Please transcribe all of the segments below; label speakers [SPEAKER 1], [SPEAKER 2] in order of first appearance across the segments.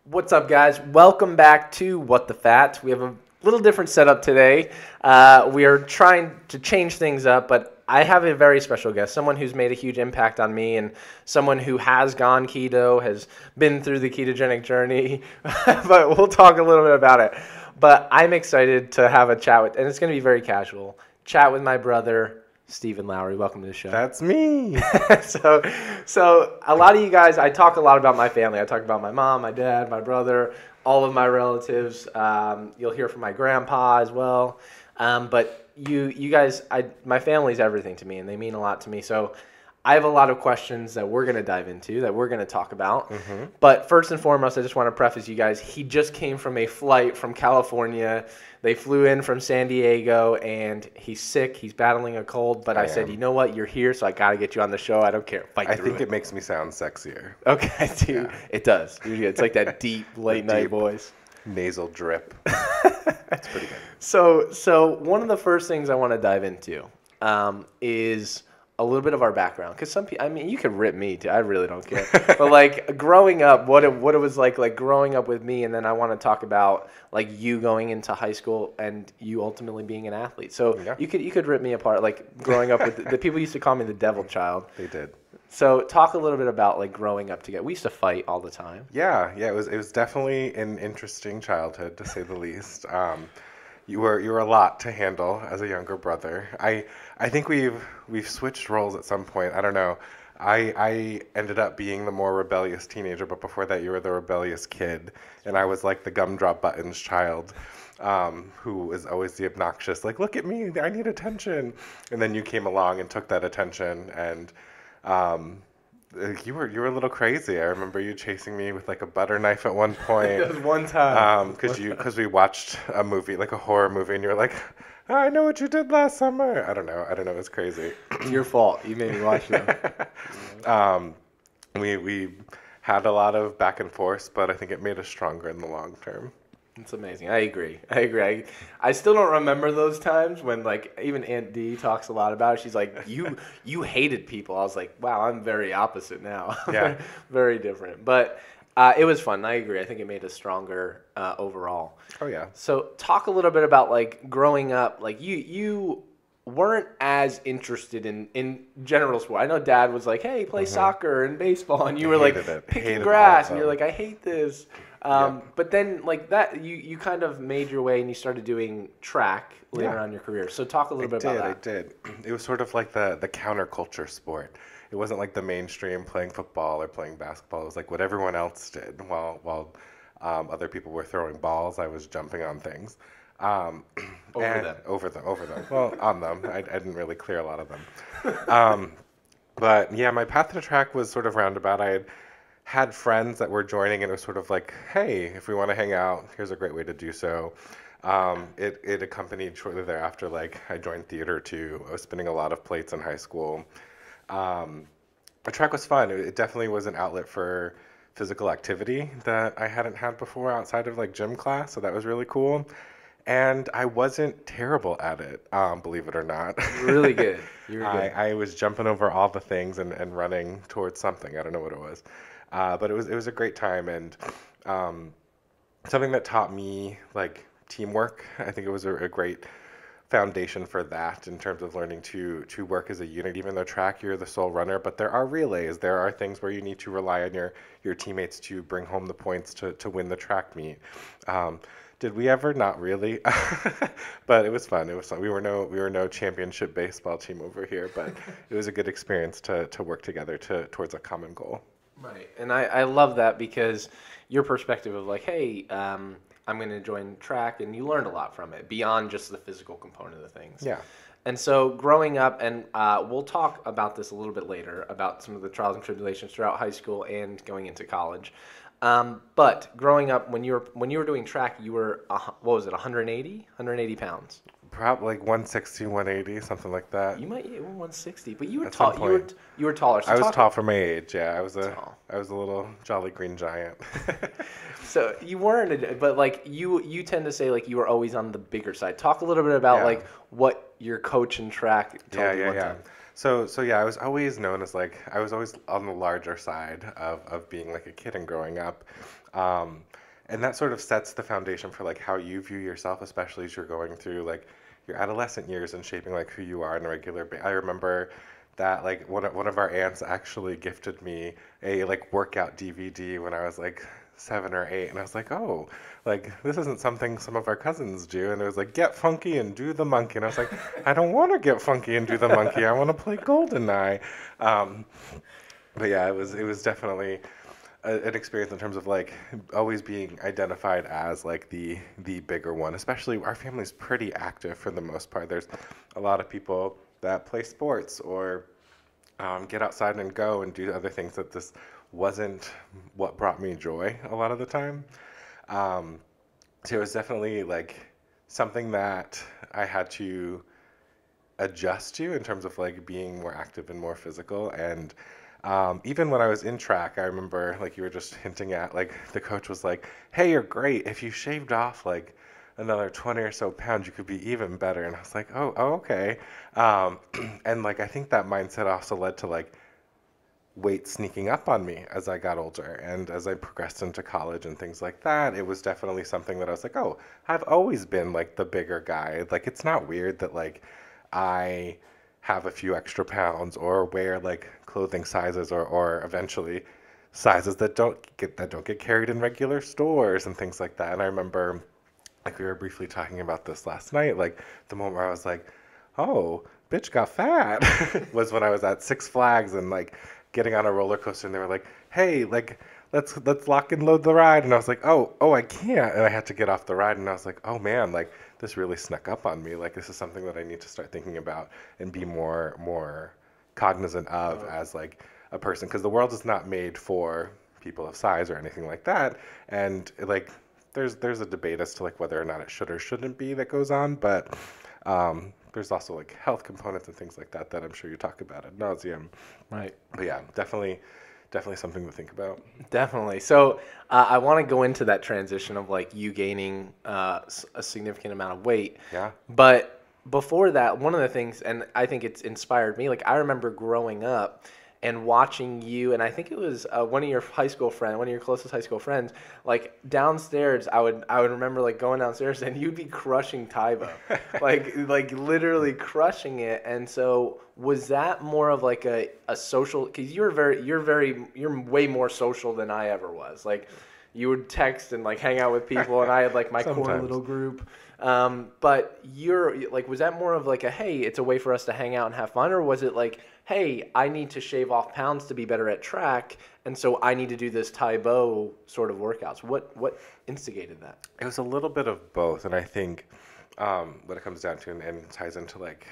[SPEAKER 1] What's up, guys? Welcome back to What the Fat. We have a little different setup today. We are trying to change things up, but I have a very special guest, someone who's made a huge impact on me and someone who has gone keto, has been through the ketogenic journey, but we'll talk a little bit about it. But I'm excited to have a chat with, and it's going to be very casual, chat with my brother, Stephen Lowery. Welcome to the show.
[SPEAKER 2] That's me.
[SPEAKER 1] So a lot of you guys, I talk a lot about my family. I talk about my mom, my dad, my brother, all of my relatives. You'll hear from my grandpa as well. But you guys, my family's everything to me, and they mean a lot to me. So I have a lot of questions that we're going to dive into, that we're going to talk about. Mm-hmm. But first and foremost, I just want to preface you guys, he just came from a flight from California. They flew in from San Diego, and he's sick. He's battling a cold. But I said, you know what? You're here, so I got to get you on the show. I don't care.
[SPEAKER 2] I think it makes me sound sexier.
[SPEAKER 1] Okay, dude. Yeah. It does. It's like that deep late-night voice.
[SPEAKER 2] Nasal drip. That's pretty good.
[SPEAKER 1] So one of the first things I want to dive into is a little bit of our background, because some people, I mean, you can rip me too. I really don't care. But like growing up, what it was like growing up with me, and then I want to talk about like you going into high school and you ultimately being an athlete. So yeah. you could rip me apart, like growing up with the people used to call me the devil child.
[SPEAKER 2] They did.
[SPEAKER 1] So talk a little bit about like growing up together. We used to fight all the time.
[SPEAKER 2] Yeah. It was definitely an interesting childhood, to say the least. You were a lot to handle as a younger brother. I think we've switched roles at some point. I don't know. I ended up being the more rebellious teenager, but before that you were the rebellious kid, and I was like the gumdrop buttons child, who was always the obnoxious, like, look at me, I need attention. And then you came along and took that attention, and you were a little crazy. I remember you chasing me with like a butter knife at one point.
[SPEAKER 1] It was one time.
[SPEAKER 2] Because we watched a movie, like a horror movie, and you were like, oh, I know what you did last summer. I don't know. It was crazy.
[SPEAKER 1] It's your fault. You made me watch them.
[SPEAKER 2] We had a lot of back and forth, but I think it made us stronger in the long term.
[SPEAKER 1] It's amazing. I agree. I still don't remember those times when, like, even Aunt D talks a lot about it. She's like, you hated people. I was like, wow, I'm very opposite now.
[SPEAKER 2] Yeah.
[SPEAKER 1] Very different. But it was fun. I agree. I think it made us stronger overall.
[SPEAKER 2] Oh, yeah.
[SPEAKER 1] So talk a little bit about, like, growing up. Like, you weren't as interested in general sport. I know Dad was like, hey, play soccer and baseball. And you were like, picking grass. And you're like, I hate this. But then, like that, you kind of made your way and you started doing track later on in your career. So talk a little bit about that.
[SPEAKER 2] I did. It was sort of like the counterculture sport. It wasn't like the mainstream playing football or playing basketball. It was like what everyone else did. While other people were throwing balls, I was jumping on things. Over them. Well, on them. I didn't really clear a lot of them. But yeah, my path to track was sort of roundabout. I had friends that were joining, and it was sort of like, hey, if we want to hang out, here's a great way to do so. It accompanied shortly thereafter, like, I joined theater too. I was spinning a lot of plates in high school. The track was fun. It definitely was an outlet for physical activity that I hadn't had before outside of like gym class, so that was really cool. And I wasn't terrible at it, believe it or not.
[SPEAKER 1] Really good. You were good.
[SPEAKER 2] I was jumping over all the things and running towards something. I don't know what it was. But it was a great time, and something that taught me like teamwork. I think it was a great foundation for that in terms of learning to work as a unit. Even though track, you're the sole runner, but there are relays. There are things where you need to rely on your teammates to bring home the points to win the track meet. Did we ever? Not really, but it was fun. We were no championship baseball team over here, but it was a good experience to work together towards a common goal.
[SPEAKER 1] Right, and I love that, because your perspective of like, hey, I'm going to join track, and you learned a lot from it beyond just the physical component of things.
[SPEAKER 2] Yeah.
[SPEAKER 1] And so growing up, and we'll talk about this a little bit later, about some of the trials and tribulations throughout high school and going into college. But growing up, when you were doing track, you were, what was it, 180 pounds?
[SPEAKER 2] Probably like 160, 180, something like that.
[SPEAKER 1] You might 160, but you were tall. You were taller. So
[SPEAKER 2] I was tall for my age. Yeah, I was a little jolly green giant.
[SPEAKER 1] So you weren't, but like you tend to say like you were always on the bigger side. Talk a little bit about like what your coach in track told you one time.
[SPEAKER 2] So yeah, I was always known as like, I was always on the larger side of being like a kid and growing up. Um, and that sort of sets the foundation for like how you view yourself, especially as you're going through like your adolescent years and shaping like who you are on a regular basis. I remember that like one of our aunts actually gifted me a like workout DVD when I was like 7 or 8, and I was like, oh, like this isn't something some of our cousins do, and it was like get funky and do the monkey, and I was like, I don't want to get funky and do the monkey, I want to play GoldenEye. Um, but yeah, it was definitely an experience in terms of like always being identified as like the bigger one. Especially our family's pretty active for the most part. There's a lot of people that play sports or get outside and go and do other things that this wasn't what brought me joy a lot of the time. Um, so it was definitely like something that I had to adjust to in terms of like being more active and more physical. And even when I was in track, I remember like you were just hinting at, like the coach was like, "Hey, you're great. If you shaved off like another 20 or so pounds, you could be even better." And I was like, "Oh, okay." Um, and like I think that mindset also led to like weight sneaking up on me as I got older and as I progressed into college and things like that. It was definitely something that I was like, "Oh, I've always been like the bigger guy." Like it's not weird that like I have a few extra pounds or wear like clothing sizes or eventually sizes that don't get carried in regular stores and things like that. And I remember like we were briefly talking about this last night, like the moment where I was like, "Oh, bitch got fat," was when I was at Six Flags and like getting on a roller coaster, and they were like, "Hey, like let's lock and load the ride," and I was like, "Oh, I can't," and I had to get off the ride, and I was like, "Oh man, like this really snuck up on me. Like this is something that I need to start thinking about and be more cognizant of as like a person, because the world is not made for people of size or anything like that, and like there's a debate as to like whether or not it should or shouldn't be that goes on, but there's also like health components and things like that that I'm sure you talk about ad nauseum.
[SPEAKER 1] Right.
[SPEAKER 2] But yeah, definitely something to think about.
[SPEAKER 1] Definitely. So I want to go into that transition of like you gaining a significant amount of weight.
[SPEAKER 2] Yeah.
[SPEAKER 1] But before that, one of the things, and I think it's inspired me, like I remember growing up and watching you, and I think it was one of your one of your closest high school friends, like downstairs. I would remember like going downstairs and you'd be crushing Tybo, like literally crushing it. And so was that more of like a social? Because you're way more social than I ever was. Like you would text and like hang out with people, and I had like my core
[SPEAKER 2] Sometimes.
[SPEAKER 1] little group. But you're like, was that more of like a, hey, it's a way for us to hang out and have fun, or was it like, hey, I need to shave off pounds to be better at track, and so I need to do this Tybo sort of workouts? What instigated that?
[SPEAKER 2] It was a little bit of both, and I think what it comes down to and ties into like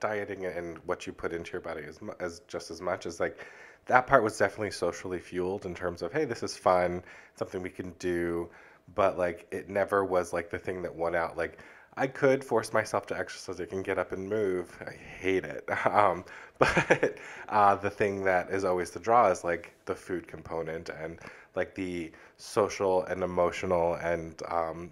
[SPEAKER 2] dieting and what you put into your body as just as much as like that part was definitely socially fueled in terms of, hey, this is fun, something we can do, but like it never was like the thing that won out. Like I could force myself to exercise, I can get up and move. I hate it. But the thing that is always the draw is like the food component and like the social and emotional and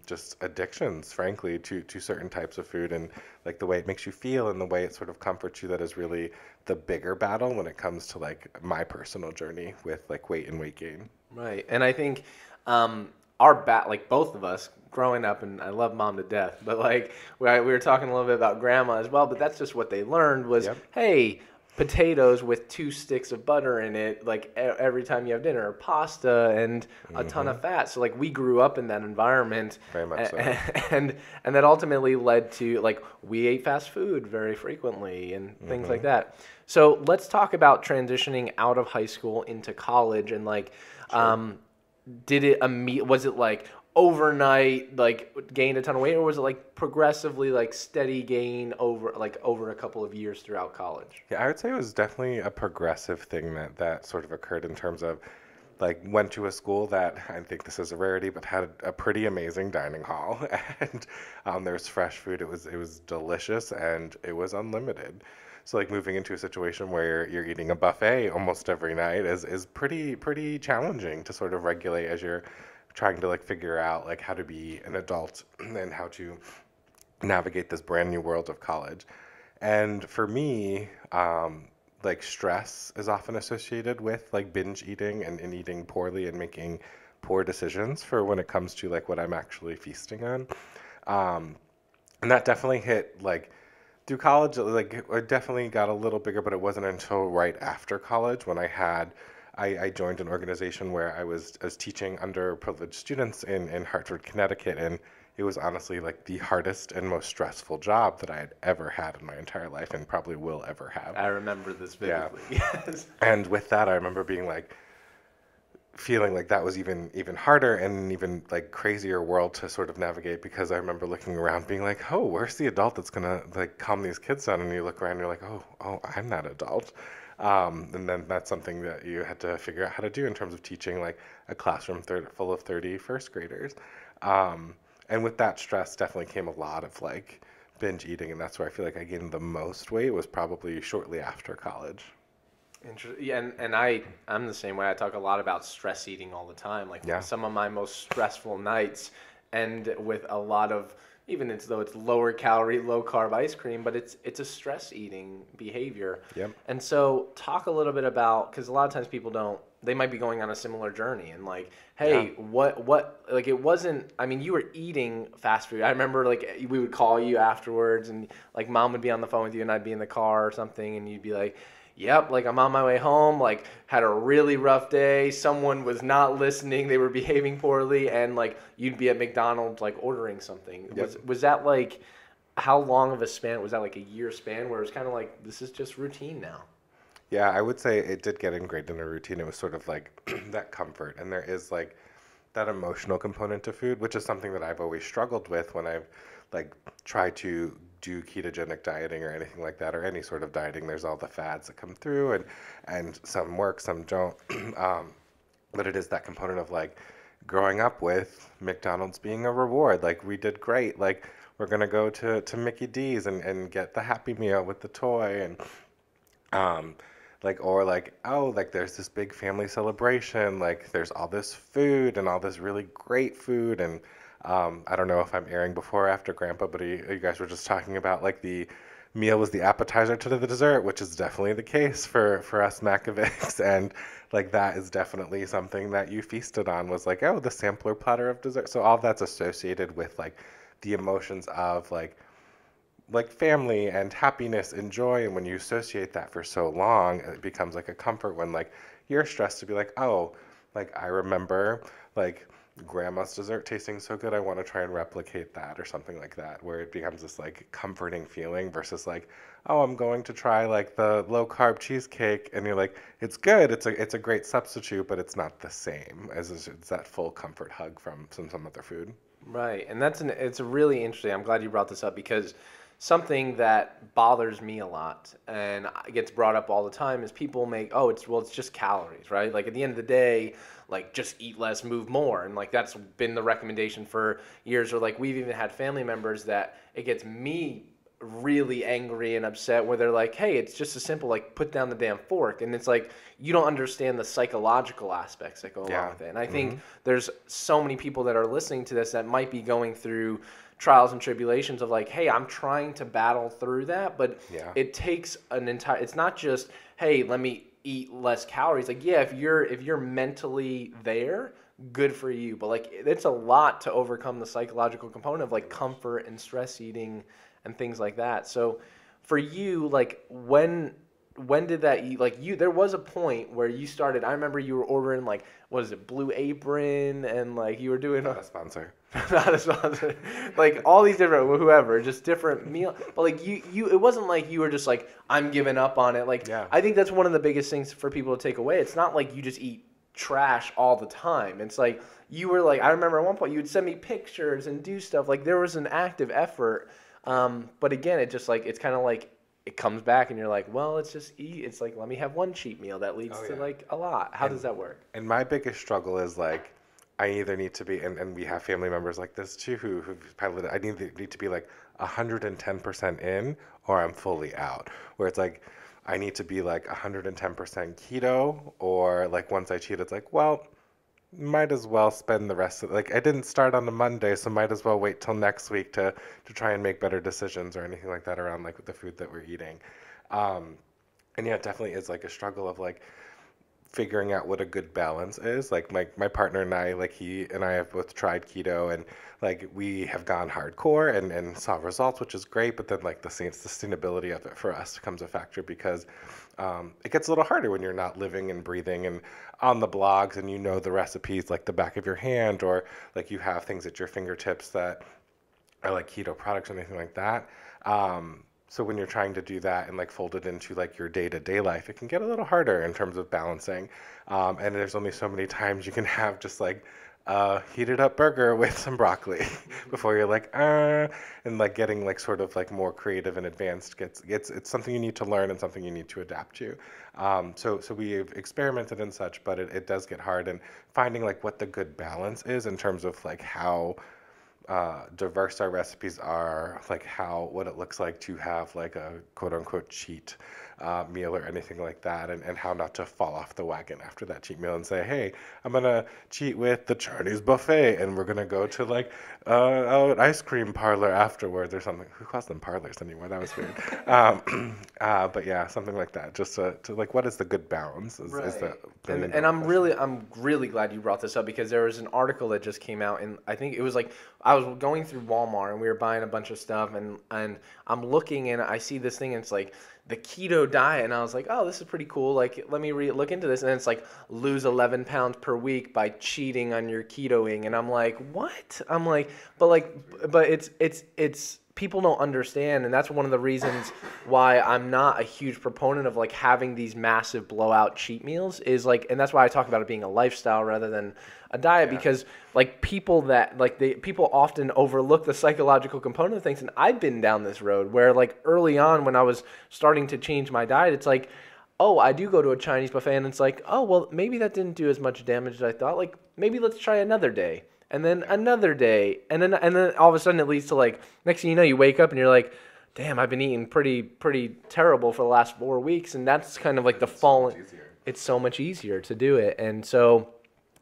[SPEAKER 2] just addictions, frankly, to certain types of food and like the way it makes you feel and the way it sort of comforts you. That is really the bigger battle when it comes to like my personal journey with like weight and weight gain.
[SPEAKER 1] Right. And I think like both of us growing up, and I love mom to death, but like we were talking a little bit about grandma as well, but that's just what they learned was,
[SPEAKER 2] Yep.
[SPEAKER 1] hey, potatoes with 2 sticks of butter in it, like every time you have dinner, or pasta and a ton of fat. So like we grew up in that environment,
[SPEAKER 2] Very much so.
[SPEAKER 1] and that ultimately led to like we ate fast food very frequently and things like that. So let's talk about transitioning out of high school into college and like, was it like overnight like gained a ton of weight, or was it like progressively like steady gain over a couple of years throughout college?
[SPEAKER 2] Yeah, I would say it was definitely a progressive thing that sort of occurred in terms of like went to a school that I think this is a rarity, but had a pretty amazing dining hall, and there was fresh food. It was delicious and it was unlimited. So like moving into a situation where you're eating a buffet almost every night is pretty challenging to sort of regulate as you're trying to like figure out like how to be an adult and how to navigate this brand new world of college. And for me, like stress is often associated with like binge eating and eating poorly and making poor decisions for when it comes to like what I'm actually feasting on. Um, and that definitely hit like through college. Like it definitely got a little bigger, but it wasn't until right after college when I joined an organization where I was teaching underprivileged students in Hartford, Connecticut, and it was honestly like the hardest and most stressful job that I had ever had in my entire life and probably will ever have.
[SPEAKER 1] I remember this
[SPEAKER 2] Yeah.
[SPEAKER 1] vividly. Yes.
[SPEAKER 2] And with that, I remember being like, feeling like that was even harder and an even like crazier world to sort of navigate because I remember looking around being like, oh, where's the adult that's gonna like calm these kids down? And you look around and you're like, oh, I'm that adult. And then that's something that you had to figure out how to do in terms of teaching like a classroom full of 30 first graders. And with that stress definitely came a lot of like binge eating, and that's where I feel like I gained the most weight was probably shortly after college.
[SPEAKER 1] Yeah, and I'm the same way. I talk a lot about stress eating all the time. Like
[SPEAKER 2] Yeah.
[SPEAKER 1] some of my most stressful nights end with a lot of, even it's though it's lower calorie, low carb ice cream, but it's a stress eating behavior.
[SPEAKER 2] Yep.
[SPEAKER 1] And so talk a little bit about, because a lot of times people don't, they might be going on a similar journey and like, hey,
[SPEAKER 2] Yeah.
[SPEAKER 1] what like it wasn't, I mean, you were eating fast food. I remember like we would call you afterwards and like mom would be on the phone with you and I'd be in the car or something and you'd be like, yep, like I'm on my way home, like had a really rough day, someone was not listening, they were behaving poorly, and like you'd be at McDonald's like ordering something.
[SPEAKER 2] Yep.
[SPEAKER 1] Was that like, how long of a span? Was that like a year span where it was kind of like, this is just routine now?
[SPEAKER 2] Yeah, I would say it did get ingrained in a routine. It was sort of like that comfort. And there is like that emotional component to food, which is something that I've always struggled with when I've like tried to do ketogenic dieting or anything like that, or any sort of dieting. There's all the fads that come through, and some work, some don't. But it is that component of like growing up with McDonald's being a reward. Like we did great. Like we're gonna go to Mickey D's and get the Happy Meal with the toy and um, like or like oh like there's this big family celebration, like there's all this food and all this really great food. And I don't know if I'm airing before or after Grandpa, but you guys were just talking about like the meal was the appetizer to the dessert, which is definitely the case for us Macovics. And like that is definitely something that you feasted on, was like, oh, the sampler platter of dessert. So all that's associated with like the emotions of like family and happiness and joy. And when you associate that for so long, it becomes like a comfort when like you're stressed to be like, oh, like I remember like grandma's dessert tasting so good, I want to try and replicate that or something like that, where it becomes this like comforting feeling versus like, oh, I'm going to try like the low carb cheesecake, and you're like, it's good, it's a great substitute, but it's not the same as it's that full comfort hug from some other food.
[SPEAKER 1] Right, and it's a really interesting. I'm glad you brought this up because something that bothers me a lot and gets brought up all the time is people make, oh, it's just calories, right? Like at the end of the day, like just eat less, move more, and like that's been the recommendation for years. Or like we've even had family members that it gets me really angry and upset where they're like, hey, it's just as simple like put down the damn fork. And it's like you don't understand the psychological aspects that go along
[SPEAKER 2] Yeah.
[SPEAKER 1] with it. And I think there's so many people that are listening to this that might be going through trials and tribulations of like, hey, I'm trying to battle through that, but
[SPEAKER 2] Yeah.
[SPEAKER 1] it takes an entire, it's not just, hey, let me eat less calories. Like, yeah, if you're mentally there, good for you, but like it's a lot to overcome the psychological component of like comfort and stress eating and things like that. So for you, like when did that like you there was a point where you started, I remember you were ordering like, what is it, Blue Apron, and like you were doing
[SPEAKER 2] Not a sponsor.
[SPEAKER 1] not a sponsor, like all these different, whoever, just different meal, but like you it wasn't like you were just like, I'm giving up on it. Like
[SPEAKER 2] Yeah.
[SPEAKER 1] I think that's one of the biggest things for people to take away. It's not like you just eat trash all the time. It's like you were like, I remember at one point you would send me pictures and do stuff, like there was an active effort. But again, it just like, it's kind of like it comes back and you're like, well, it's just eat. It's like, let me have one cheat meal that leads to like a lot. How does that work?
[SPEAKER 2] And my biggest struggle is like, I either need to be, and we have family members like this too who've piloted, I need to be like 110% in or I'm fully out. Where it's like, I need to be like 110% keto, or like once I cheat, it's like, well, might as well spend the rest of like I didn't start on a Monday, so might as well wait till next week to try and make better decisions or anything like that around like the food that we're eating. Um, and yeah, it definitely is like a struggle of like figuring out what a good balance is. Like my partner and I, like he and I have both tried keto and like we have gone hardcore and saw results, which is great. But then like the sustainability of it for us becomes a factor because it gets a little harder when you're not living and breathing and on the blogs and you know the recipes like the back of your hand or like you have things at your fingertips that are like keto products or anything like that. So when you're trying to do that and like fold it into like your day-to-day life, it can get a little harder in terms of balancing. And there's only so many times you can have just like a heated up burger with some broccoli before you're like, and like getting like sort of like more creative and advanced gets it's something you need to learn and something you need to adapt to. So we've experimented and such, but it does get hard and finding like what the good balance is in terms of like how diverse our recipes are, like what it looks like to have like a quote unquote cheat meal or anything like that, and how not to fall off the wagon after that cheat meal and say, hey, I'm gonna cheat with the Chinese buffet and we're gonna go to like an ice cream parlor afterwards or something. Who calls them parlors anymore? That was weird. But yeah, something like that. Just to like, what is the good balance? Is the
[SPEAKER 1] and I'm really glad you brought this up because there was an article that just came out and I think it was like I was going through Walmart and we were buying a bunch of stuff and I'm looking and I see this thing and it's like the keto diet and I was like, oh, this is pretty cool. Like, let me look into this. And it's like lose 11 pounds per week by cheating on your ketoing. And I'm like, what? I'm like, but it's people don't understand. And that's one of the reasons why I'm not a huge proponent of like having these massive blowout cheat meals is like, and that's why I talk about it being a lifestyle rather than a diet because like people often overlook the psychological component of things. And I've been down this road where like early on when I was starting to change my diet, it's like, oh, I do go to a Chinese buffet and it's like, oh, well, maybe that didn't do as much damage as I thought. Like maybe let's try another day and then another day. And then all of a sudden it leads to like, next thing you know, you wake up and you're like, damn, I've been eating pretty terrible for the last 4 weeks. And that's kind of like the fallen. It's so much easier to do it. And so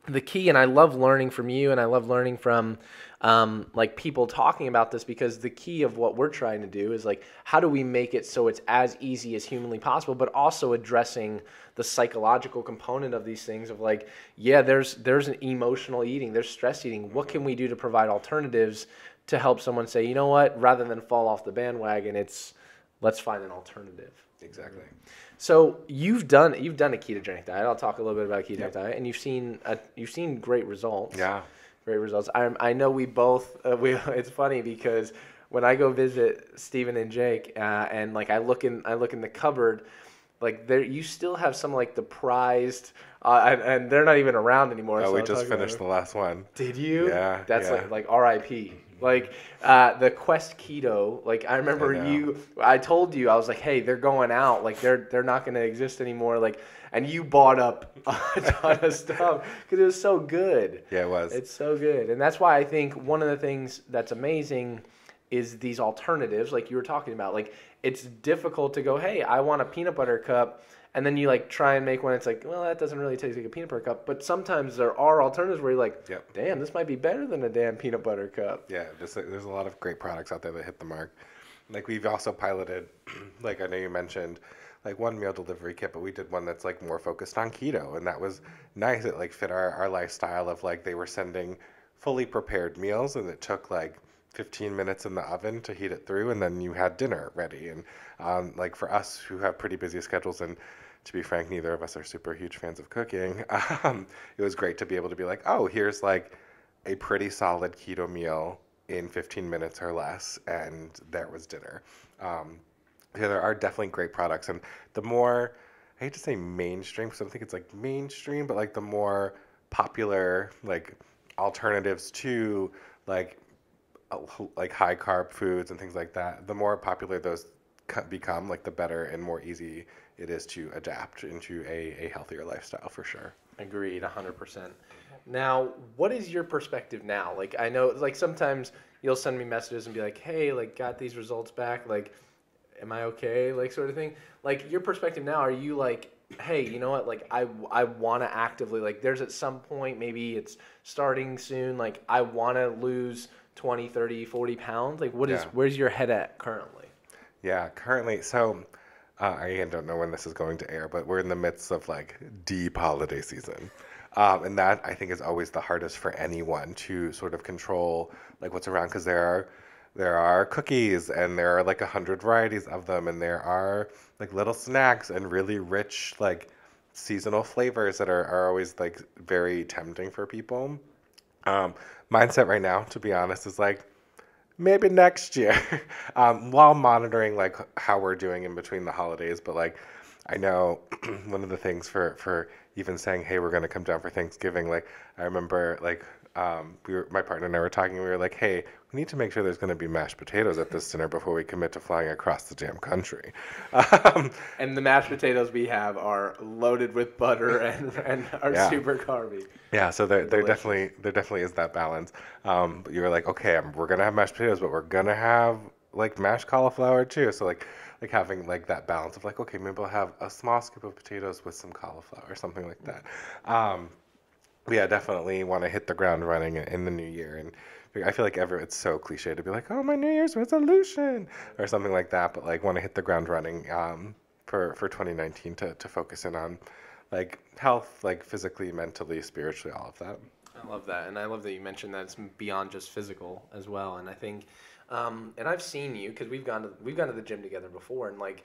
[SPEAKER 1] the key, and I love learning from you and I love learning from like people talking about this because the key of what we're trying to do is like, how do we make it so it's as easy as humanly possible, but also addressing the psychological component of these things of like, yeah, there's an emotional eating, there's stress eating. What can we do to provide alternatives to help someone say, you know what, rather than fall off the bandwagon, let's find an alternative.
[SPEAKER 2] Exactly.
[SPEAKER 1] So you've done a ketogenic diet. I'll talk a little bit about a ketogenic diet, and you've seen great results.
[SPEAKER 2] Yeah,
[SPEAKER 1] great results. I know we both. It's funny because when I go visit Stephen and Jake, and like I look in the cupboard, like there you still have some like the prized, and they're not even around anymore.
[SPEAKER 2] Oh,
[SPEAKER 1] so
[SPEAKER 2] we just finished the last one.
[SPEAKER 1] Did you?
[SPEAKER 2] Yeah.
[SPEAKER 1] That's
[SPEAKER 2] yeah.
[SPEAKER 1] like R.I.P. Like the Quest Keto, like I remember I told you, I was like, hey, they're going out, like they're not going to exist anymore, like, and you bought up a ton of stuff because it was so good.
[SPEAKER 2] Yeah, it was.
[SPEAKER 1] It's so good, and that's why I think one of the things that's amazing is these alternatives, like you were talking about. Like it's difficult to go, hey, I want a peanut butter cup. And then you like try and make one. It's like, well, that doesn't really taste like a peanut butter cup. But sometimes there are alternatives where you're like, damn, this might be better than a damn peanut butter cup.
[SPEAKER 2] Yeah, there's a lot of great products out there that hit the mark. Like we've also piloted, like I know you mentioned, like one meal delivery kit, but we did one that's like more focused on keto, and that was nice. It like fit our lifestyle of like they were sending fully prepared meals, and it took like 15 minutes in the oven to heat it through, and then you had dinner ready. And like for us who have pretty busy schedules and to be frank, neither of us are super huge fans of cooking. It was great to be able to be like, oh, here's like a pretty solid keto meal in 15 minutes or less, and there was dinner. Yeah, there are definitely great products, and the more, I hate to say mainstream, because I don't think it's like mainstream, but like the more popular like alternatives to like high carb foods and things like that, the more popular those become, like the better and more easy it is to adapt into a healthier lifestyle for sure.
[SPEAKER 1] Agreed, 100%. Now, what is your perspective now? Like, I know, like sometimes you'll send me messages and be like, hey, like got these results back, like, am I okay? Like sort of thing. Like your perspective now, are you like hey, you know what? Like I want to actively, like there's at some point, maybe it's starting soon, like I want to lose 20, 30, 40 pounds. Like
[SPEAKER 2] Yeah.
[SPEAKER 1] where's your head at currently?
[SPEAKER 2] Yeah, currently, so I again don't know when this is going to air, but we're in the midst of like deep holiday season. And that I think is always the hardest for anyone to sort of control like what's around because there are cookies and there are like 100 varieties of them and there are like little snacks and really rich like seasonal flavors that are always like very tempting for people. Um, Mindset right now, to be honest, is like maybe next year, while monitoring like how we're doing in between the holidays. But like, I know one of the things for even saying, hey, we're gonna come down for Thanksgiving. Like, I remember like my partner and I were talking. We were like, hey, we need to make sure there's gonna be mashed potatoes at this dinner before we commit to flying across the damn country. Um,
[SPEAKER 1] And the mashed potatoes we have are loaded with butter and are
[SPEAKER 2] yeah.
[SPEAKER 1] super carby.
[SPEAKER 2] Yeah, so
[SPEAKER 1] They're delicious.
[SPEAKER 2] there definitely is that balance. But you were like, okay, we're gonna have mashed potatoes, but we're gonna have like mashed cauliflower too. So like having like that balance of like, okay, maybe I'll have a small scoop of potatoes with some cauliflower or something like that. Um, but yeah, definitely want to hit the ground running in the new year. And I feel like it's so cliche to be like, oh, my New Year's resolution or something like that. But like want to hit the ground running for 2019 to focus in on like health, like physically, mentally, spiritually, all of that.
[SPEAKER 1] I love that, and I love that you mentioned that it's beyond just physical as well. And I think, and I've seen you because we've gone to the gym together before, and like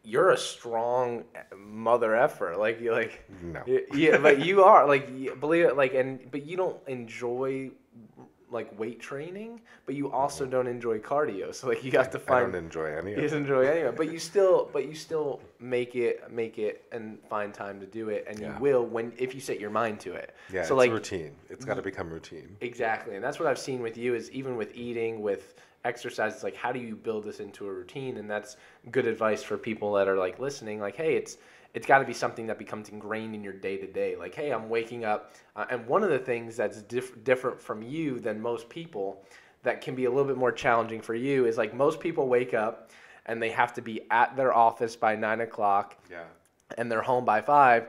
[SPEAKER 1] you're a strong mother effer. Like you like,
[SPEAKER 2] No,
[SPEAKER 1] yeah, but you are like believe it, like but you don't enjoy like weight training, but you also
[SPEAKER 2] mm-mm.
[SPEAKER 1] don't enjoy cardio. So like you have to
[SPEAKER 2] I don't
[SPEAKER 1] find
[SPEAKER 2] enjoy any
[SPEAKER 1] you
[SPEAKER 2] of
[SPEAKER 1] just
[SPEAKER 2] it.
[SPEAKER 1] enjoy it anyway, but you still make it and find time to do it, and you
[SPEAKER 2] Yeah,
[SPEAKER 1] will when if you set your mind to it.
[SPEAKER 2] yeah,
[SPEAKER 1] So
[SPEAKER 2] it's a
[SPEAKER 1] like
[SPEAKER 2] routine. It's got to become routine.
[SPEAKER 1] exactly, and that's what I've seen with you is even with eating, with exercise, it's like how do you build this into a routine? And that's good advice for people that are like listening. Like, hey, it's got to be something that becomes ingrained in your day to day. Like, hey, I'm waking up, and one of the things that's different from you than most people, that can be a little bit more challenging for you, is like most people wake up and they have to be at their office by 9 o'clock
[SPEAKER 2] Yeah,
[SPEAKER 1] and they're home by 5.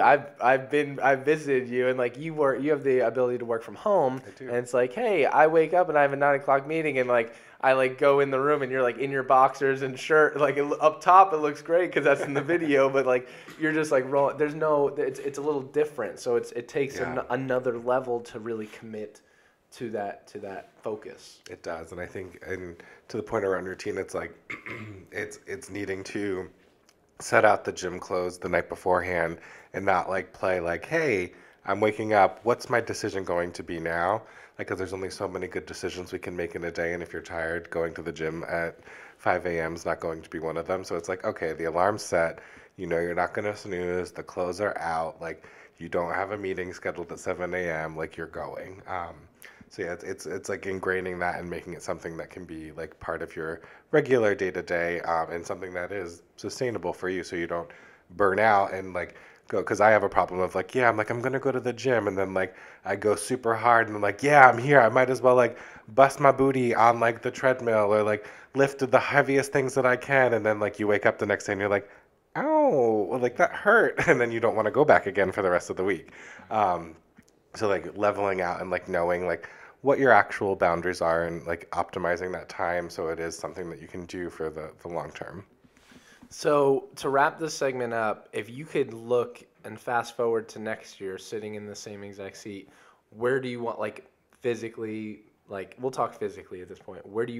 [SPEAKER 1] I've visited you, and like you have the ability to work from home,
[SPEAKER 2] I do.
[SPEAKER 1] and it's like, hey, I wake up and I have a 9 o'clock meeting, and like I like go in the room and you're like in your boxers and shirt, like up top it looks great because that's in the video, but like you're just like rolling. There's no, it's a little different, so it takes
[SPEAKER 2] Yeah,
[SPEAKER 1] another level to really commit to that focus.
[SPEAKER 2] it does, and I think, and to the point around routine, it's like, it's needing to set out the gym clothes the night beforehand and not like play like, hey, I'm waking up. What's my decision going to be now? Like, because there's only so many good decisions we can make in a day, and if you're tired, going to the gym at 5 a.m. is not going to be one of them. So it's like, okay, the alarm's set. You know, you're not going to snooze. The clothes are out. Like, you don't have a meeting scheduled at 7 a.m. Like, you're going. So yeah, it's like ingraining that and making it something that can be like part of your regular day to day, and something that is sustainable for you, so you don't burn out and like go. Because I have a problem of like, yeah, I'm gonna go to the gym, and then like I go super hard, and I'm like, yeah, I'm here. I might as well like bust my booty on like the treadmill or like lift the heaviest things that I can, and then like you wake up the next day and you're like, ow, well, like that hurt, and then you don't want to go back again for the rest of the week. Um, so like leveling out and like knowing like what your actual boundaries are and like optimizing that time so it is something that you can do for the long term.
[SPEAKER 1] So to wrap this segment up, if you could look and fast forward to next year, sitting in the same exact seat, where do you want, like physically, like we'll talk physically at this point. Where do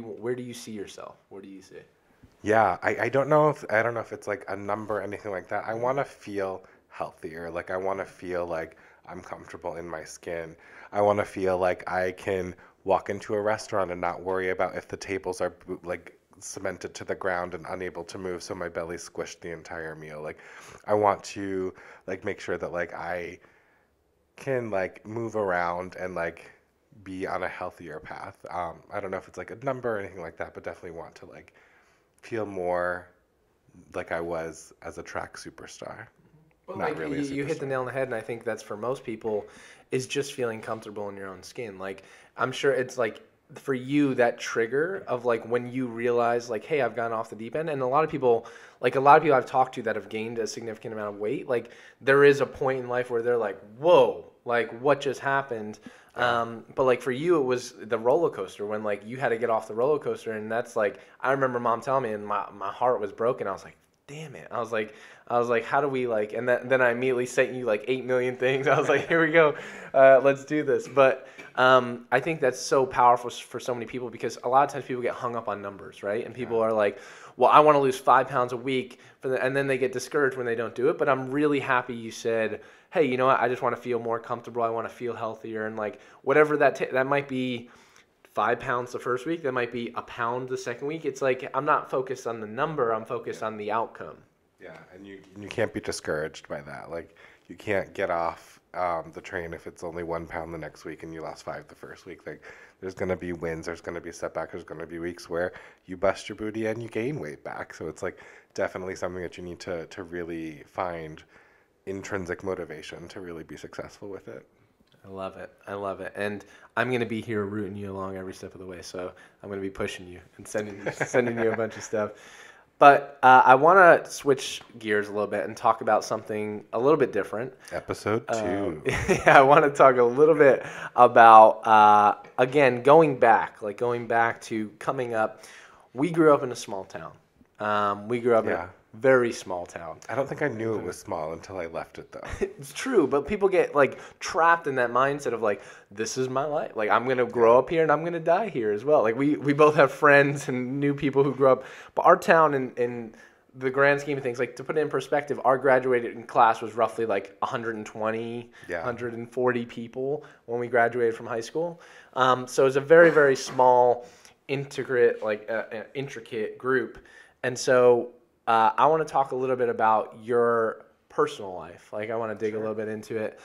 [SPEAKER 1] you see yourself? Where do you see?
[SPEAKER 2] Yeah, I don't know if it's like a number or anything like that. I want to feel healthier. Like I want to feel like I'm comfortable in my skin. I want to feel like I can walk into a restaurant and not worry about if the tables are like cemented to the ground and unable to move so my belly squished the entire meal. Like I want to like make sure that like I can like move around and like be on a healthier path. I don't know if it's like a number or anything like that, but definitely want to like feel more like I was as a track superstar,
[SPEAKER 1] Well,
[SPEAKER 2] not
[SPEAKER 1] like
[SPEAKER 2] really a
[SPEAKER 1] you hit the
[SPEAKER 2] superstar.
[SPEAKER 1] nail on the head, and I think that's for most people is just feeling comfortable in your own skin. Like I'm sure it's like for you that trigger of like when you realize like, hey, I've gone off the deep end. And a lot of people I've talked to that have gained a significant amount of weight, like there is a point in life where they're like, whoa, like what just happened?
[SPEAKER 2] Yeah.
[SPEAKER 1] But like for you, it was the roller coaster when like you had to get off the roller coaster. And that's like, I remember mom telling me, and my heart was broken. I was like, damn it. I was like, how do we like, and then I immediately sent you like 8 million things. I was like, here we go. Let's do this. But I think that's so powerful for so many people, because a lot of times people get hung up on numbers, right? And people are like, well, I want to lose 5 pounds a week, and then they get discouraged when they don't do it. But I'm really happy you said, hey, you know what? I just want to feel more comfortable. I want to feel healthier, and like whatever that might be. 5 pounds the first week, that might be a pound the second week. It's like I'm not focused on the number, I'm focused on the outcome.
[SPEAKER 2] Yeah, and you can't be discouraged by that. Like, you can't get off the train if it's only 1 pound the next week and you lost 5 the first week. Like, there's going to be wins, there's going to be setbacks, there's going to be weeks where you bust your booty and you gain weight back. So it's like definitely something that you need to really find intrinsic motivation to really be successful with it.
[SPEAKER 1] I love it. I love it. And I'm going to be here rooting you along every step of the way. So I'm going to be pushing you and sending you a bunch of stuff. But I want to switch gears a little bit and talk about something a little bit different.
[SPEAKER 2] Episode 2.
[SPEAKER 1] Yeah, I want to talk a little bit about, again, going back to coming up. We grew up in a small town. We grew up in a very small town.
[SPEAKER 2] I don't think I knew it was small until I left it, though.
[SPEAKER 1] It's true, but people get like trapped in that mindset of like, this is my life. Like, I'm going to grow up here and I'm going to die here as well. Like, we both have friends and knew people who grew up. But our town, in the grand scheme of things, like to put it in perspective, our graduating class was roughly like 120, 140 people when we graduated from high school. So it was a very, very small, intricate group. And so I want to talk a little bit about your personal life. Like, I want to dig a little bit into it,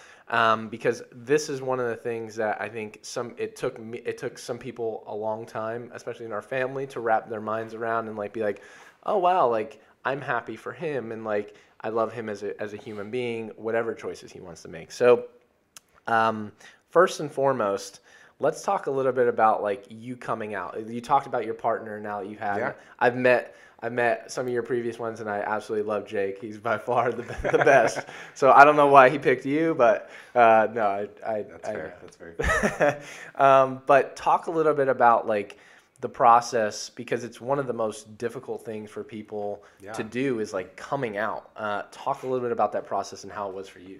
[SPEAKER 1] because this is one of the things that I think it took some people a long time, especially in our family, to wrap their minds around and like be like, oh wow, like I'm happy for him, and like I love him as a human being, whatever choices he wants to make. So, first and foremost, let's talk a little bit about like you coming out. You talked about your partner now that you have.
[SPEAKER 2] Yeah.
[SPEAKER 1] I've met some of your previous ones, and I absolutely love Jake. He's by far the best. So I don't know why he picked you, but no,
[SPEAKER 2] That's
[SPEAKER 1] I
[SPEAKER 2] fair.
[SPEAKER 1] know.
[SPEAKER 2] That's very fair.
[SPEAKER 1] But talk a little bit about like the process, because it's one of the most difficult things for people to do is like coming out. Talk a little bit about that process and how it was for you.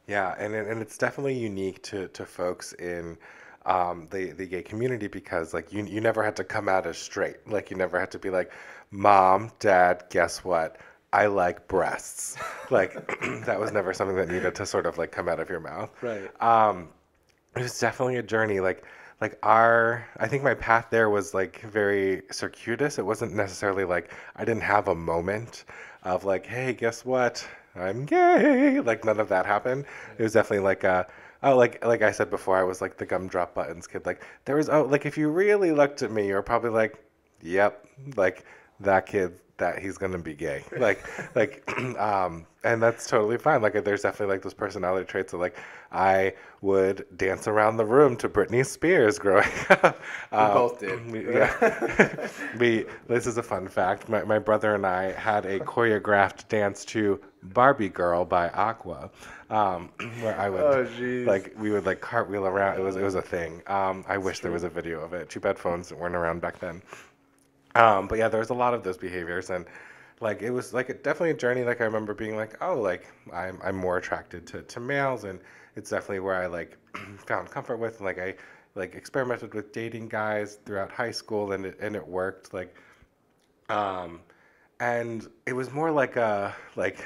[SPEAKER 2] Yeah, and it's definitely unique to folks in the gay community, because like you never had to come out as straight. Like, you never had to be like, Mom, Dad, guess what? I like breasts. Like, that was never something that needed to sort of like come out of your mouth.
[SPEAKER 1] Right.
[SPEAKER 2] It was definitely a journey. I think my path there was like very circuitous. It wasn't necessarily like I didn't have a moment of like, hey, guess what? I'm gay. Like, none of that happened. It was definitely like like I said before, I was like the gumdrop buttons kid. Like, there was, like, if you really looked at me, you're probably like, yep, like that kid, that he's gonna be gay. And that's totally fine. Like, there's definitely like those personality traits that like I would dance around the room to Britney Spears growing up.
[SPEAKER 1] We both did.
[SPEAKER 2] This is a fun fact. My brother and I had a choreographed dance to Barbie Girl by Aqua, where I would we would like cartwheel around. It was a thing. I wish there was a video of it. Too bad phones weren't around back then. But yeah, there was a lot of those behaviors, and like it was like definitely a journey. Like, I remember being like, oh, like I'm more attracted to males, and it's definitely where I like found comfort with. And like I like experimented with dating guys throughout high school, and it worked. Like, and it was more like a like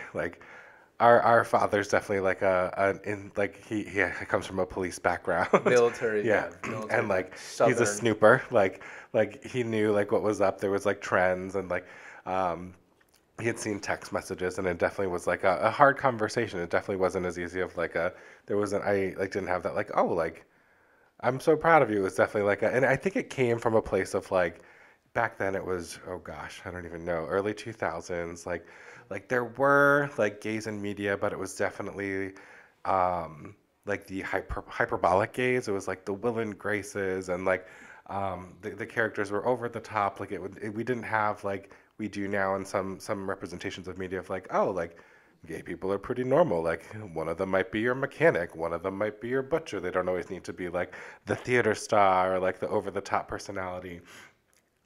[SPEAKER 2] our father's definitely like he comes from a police background,
[SPEAKER 1] Military,
[SPEAKER 2] military, and like
[SPEAKER 1] Southern.
[SPEAKER 2] He's a snooper, like he knew like what was up. There was like trends, and like he had seen text messages, and it definitely was like a hard conversation. It definitely wasn't as easy of like I like didn't have that like, oh, like I'm so proud of you. It was definitely like and I think it came from a place of like, back then it was, oh gosh, I don't even know, early 2000s, like there were like gays in media, but it was definitely like the hyperbolic gays. It was like the Will and Graces, and like The characters were over the top. Like we didn't have like we do now in some representations of media of like, oh, like gay people are pretty normal. Like one of them might be your mechanic, one of them might be your butcher. They don't always need to be like the theater star or like the over the top personality.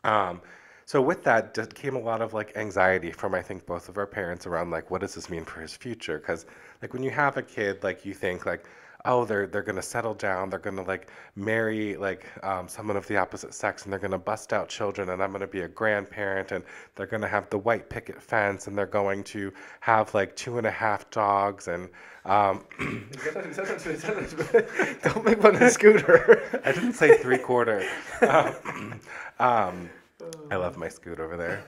[SPEAKER 2] Um, so with that came a lot of like anxiety from I think both of our parents around like what does this mean for his future? Because like when you have a kid, like you think like, oh, they're gonna settle down, they're gonna like marry like someone of the opposite sex, and they're gonna bust out children, and I'm gonna be a grandparent, and they're gonna have the white picket fence, and they're going to have like 2.5 dogs, and um,
[SPEAKER 1] Don't make fun of the scooter.
[SPEAKER 2] I didn't say 3/4. Um, I love my scoot over there.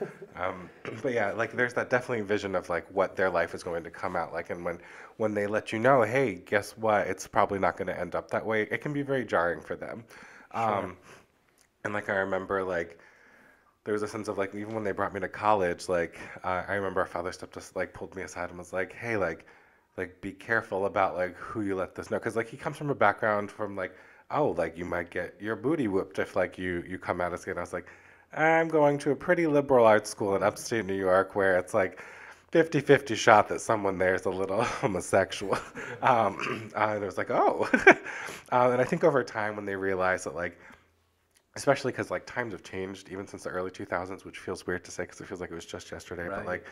[SPEAKER 2] But yeah, like there's that definitely vision of like what their life is going to come out like, and when they let you know, hey, guess what? It's probably not going to end up that way. It can be very jarring for them.
[SPEAKER 1] Sure.
[SPEAKER 2] And like I remember like there was a sense of like even when they brought me to college, like I remember our father stepped us like pulled me aside and was like, hey, like be careful about like who you let this know, because like he comes from a background from like, oh, like you might get your booty whooped if like you come out as gay. And I was like, I'm going to a pretty liberal arts school in upstate New York where it's like 50-50 shot that someone there is a little homosexual. And it was like, oh. And I think over time when they realize that like, especially because like times have changed even since the early 2000s, which feels weird to say because it feels like it was just yesterday,
[SPEAKER 1] Right.
[SPEAKER 2] but like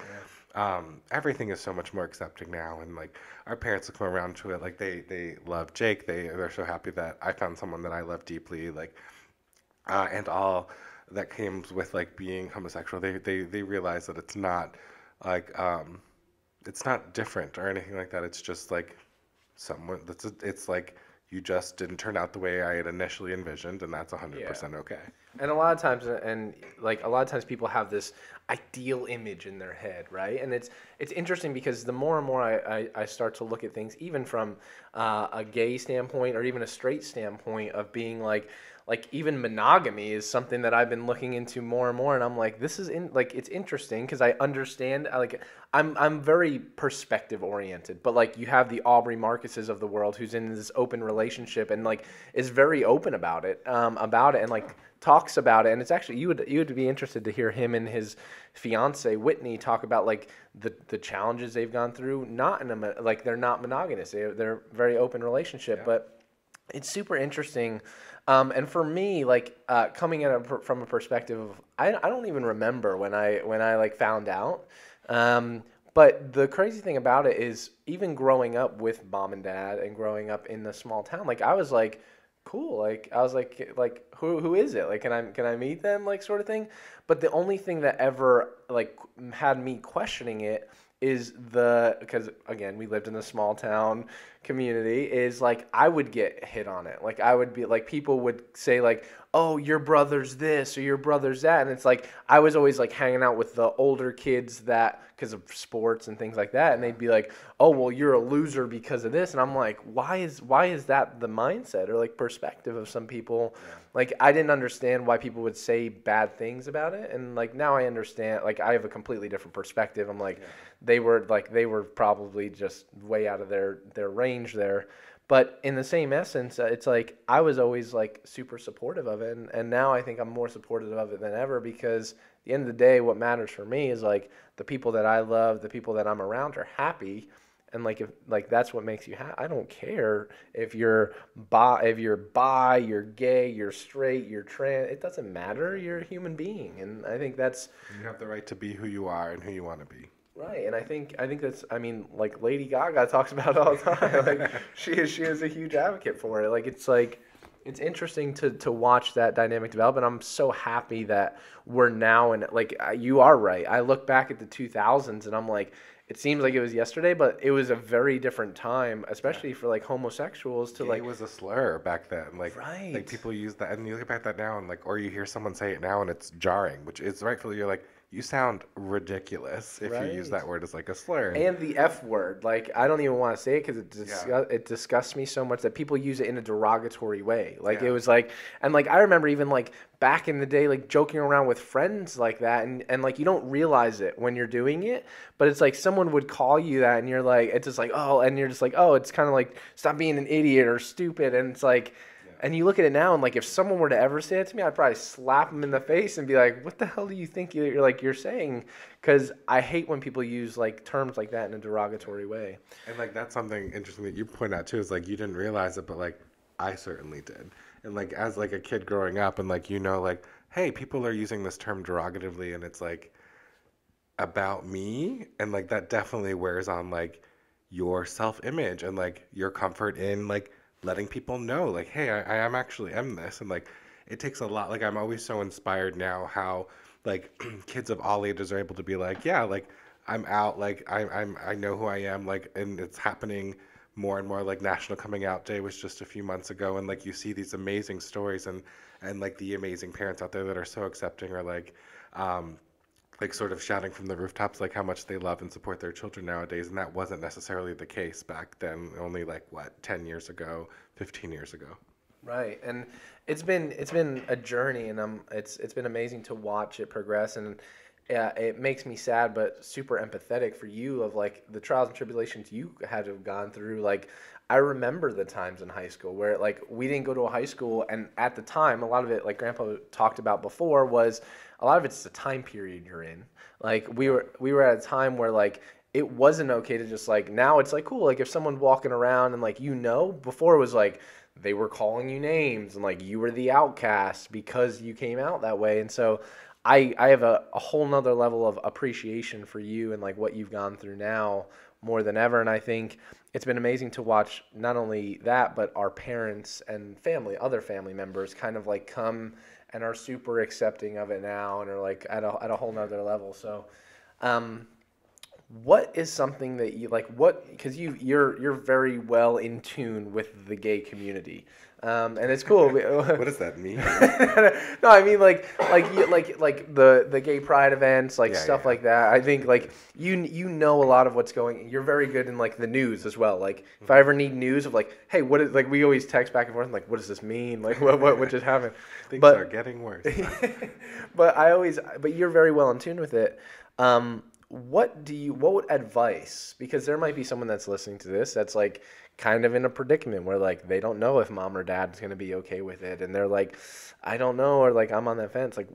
[SPEAKER 1] Yeah.
[SPEAKER 2] everything is so much more accepting now, and like our parents have come around to it. Like they love Jake. They're so happy that I found someone that I love deeply. Like and all that comes with like being homosexual. They realize that like it's not different or anything like that. It's just like someone it's like you just didn't turn out the way I had initially envisioned, and that's 100% okay.
[SPEAKER 1] And a lot of times, like a lot of times, people have this ideal image in their head, right? And it's interesting because the more and more I start to look at things, even from a gay standpoint or even a straight standpoint of being like even monogamy is something that I've been looking into more and more, and I'm like, this is it's interesting because I understand like I'm very perspective oriented, but like you have the Aubrey Marcuses of the world who's in this open relationship and like is very open about it and like talks about it, and it's actually you would be interested to hear him and his fiance Whitney talk about like the challenges they've gone through. Not in a like they're not monogamous, they're very open relationship,
[SPEAKER 2] Yeah.
[SPEAKER 1] but it's super interesting. And for me, like coming at it from a perspective of I don't even remember when I like found out. But the crazy thing about it is even growing up with mom and dad and growing up in the small town, like I was like, cool. Like I was like who is it? Like can I meet them? Like sort of thing. But the only thing that ever like had me questioning it is because again we lived in a small town community, is like I would get hit on it. Like I would be like people would say like, oh, your brother's this or your brother's that, and it's like I was always like hanging out with the older kids that because of sports and things like that, and they'd be like, oh, well, you're a loser because of this, and I'm like, why is that the mindset or like perspective of some people? Like I didn't understand why people would say bad things about it, and like now I understand. Like I have a completely different perspective. I'm like, they were probably just way out of their range there. But in the same essence, it's like I was always like super supportive of it, and now I think I'm more supportive of it than ever because at the end of the day, what matters for me is like the people that I love, the people that I'm around are happy, and like if like that's what makes you happy. I don't care if you're bi, you're gay, you're straight, you're trans. It doesn't matter. You're a human being, and I think that's
[SPEAKER 2] You have the right to be who you are and who you want to be.
[SPEAKER 1] right. And I think that's like Lady Gaga talks about it all the time. Like she is a huge advocate for it. Like it's interesting to watch that dynamic develop, and I'm so happy that we're now in like you are right. I look back at the 2000s and I'm like, it seems like it was yesterday, but it was a very different time, especially for like homosexuals to
[SPEAKER 2] Gay
[SPEAKER 1] like
[SPEAKER 2] was a slur back then. Like
[SPEAKER 1] right.
[SPEAKER 2] people use that, and you look back at that now, and like, or you hear someone say it now, and it's jarring, which is rightfully you're like, you sound ridiculous if you use that word as like a slur.
[SPEAKER 1] And the F word, like I don't even want to say it because it disgusts me so much that people use it in a derogatory way. Like it was like, and like I remember even like back in the day, like joking around with friends like that, and like you don't realize it when you're doing it, but it's like someone would call you that, and you're like, it's just like oh, and you're just like oh, it's kind of like stop being an idiot or stupid, and it's like. And you look at it now, and like if someone were to ever say it to me, I'd probably slap them in the face and be like, "What the hell do you think you're saying?" Because I hate when people use like terms like that in a derogatory way.
[SPEAKER 2] And like that's something interesting that you point out too, is like you didn't realize it, but like I certainly did. And like as like a kid growing up, and like like, hey, people are using this term derogatively, and it's like about me, and like that definitely wears on like your self-image and like your comfort in like letting people know like, hey, I am actually am this. And like it takes a lot. Like I'm always so inspired now how like kids of all ages are able to be like, yeah, like I'm out, like I know who I am, like, and it's happening more and more. Like National Coming Out Day was just a few months ago, and like you see these amazing stories, and like the amazing parents out there that are so accepting, or like sort of shouting from the rooftops like how much they love and support their children nowadays. And that wasn't necessarily the case back then, only like what, 10 years ago, 15 years ago.
[SPEAKER 1] Right, and it's been a journey, and it's been amazing to watch it progress, and yeah, it makes me sad, but super empathetic for you of like the trials and tribulations you had to have gone through. Like I remember the times in high school where like we didn't go to a high school, and at the time, a lot of it, like Grandpa talked about before, was a lot of it's the time period you're in. Like we were at a time where like it wasn't okay to just like, now it's like cool, like if someone's walking around and like before it was like they were calling you names and like you were the outcast because you came out that way. And so I have a whole nother level of appreciation for you and like what you've gone through now more than ever. And I think it's been amazing to watch not only that, but our parents and other family members kind of like come and are super accepting of it now and are like at a whole nother level. So, what is something that you like? Because you're very well in tune with the gay community, and it's cool.
[SPEAKER 2] What does that mean?
[SPEAKER 1] No, I mean like the gay pride events, like stuff like that. I think like you know a lot of what's going. You're very good in like the news as well. Like if I ever need news of like, hey, what is, like we always text back and forth like, what does this mean? Like what just happened?
[SPEAKER 2] Things are getting worse.
[SPEAKER 1] But you're very well in tune with it. What would advice, because there might be someone that's listening to this that's like kind of in a predicament where like they don't know if mom or dad's going to be okay with it, and they're like, I don't know, or like I'm on that fence. Like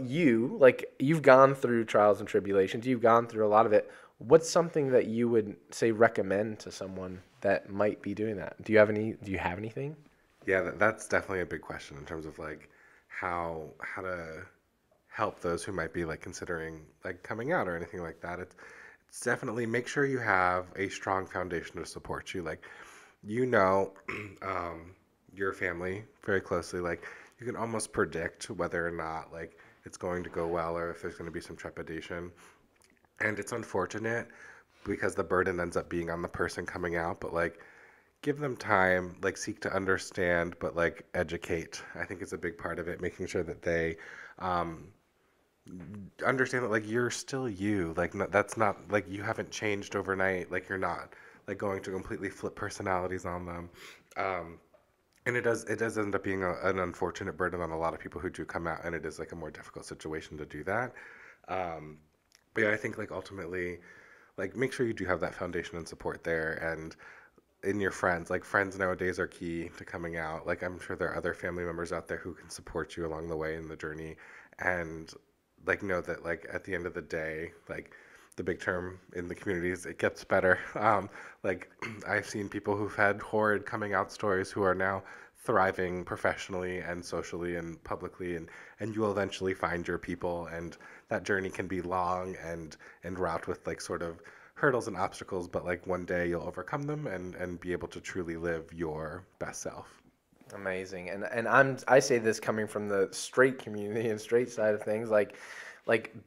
[SPEAKER 1] you've gone through trials and tribulations, you've gone through a lot of it. What's something that you would say recommend to someone that might be doing that? Do you have anything?
[SPEAKER 2] Yeah, that's definitely a big question in terms of like how to help those who might be like considering like coming out or anything like that. It's definitely make sure you have a strong foundation to support you. Like, your family very closely. Like you can almost predict whether or not like it's going to go well or if there's going to be some trepidation. And it's unfortunate because the burden ends up being on the person coming out, but like give them time, like seek to understand, but like educate. I think it's a big part of it, making sure that they understand that like you're still you, like that's not like you haven't changed overnight, like you're not like going to completely flip personalities on them. And it does end up being an unfortunate burden on a lot of people who do come out, and it is like a more difficult situation to do that. But yeah, I think like ultimately like make sure you do have that foundation and support there, and in your friends. Like friends nowadays are key to coming out. Like I'm sure there are other family members out there who can support you along the way in the journey, and like know that like at the end of the day, like the big term in the community is it gets better. Like I've seen people who've had horrid coming out stories who are now thriving professionally and socially and publicly, and you will eventually find your people, and that journey can be long and wrought with like sort of hurdles and obstacles, but like one day you'll overcome them and be able to truly live your best self.
[SPEAKER 1] Amazing. And I say this coming from the straight community and straight side of things, like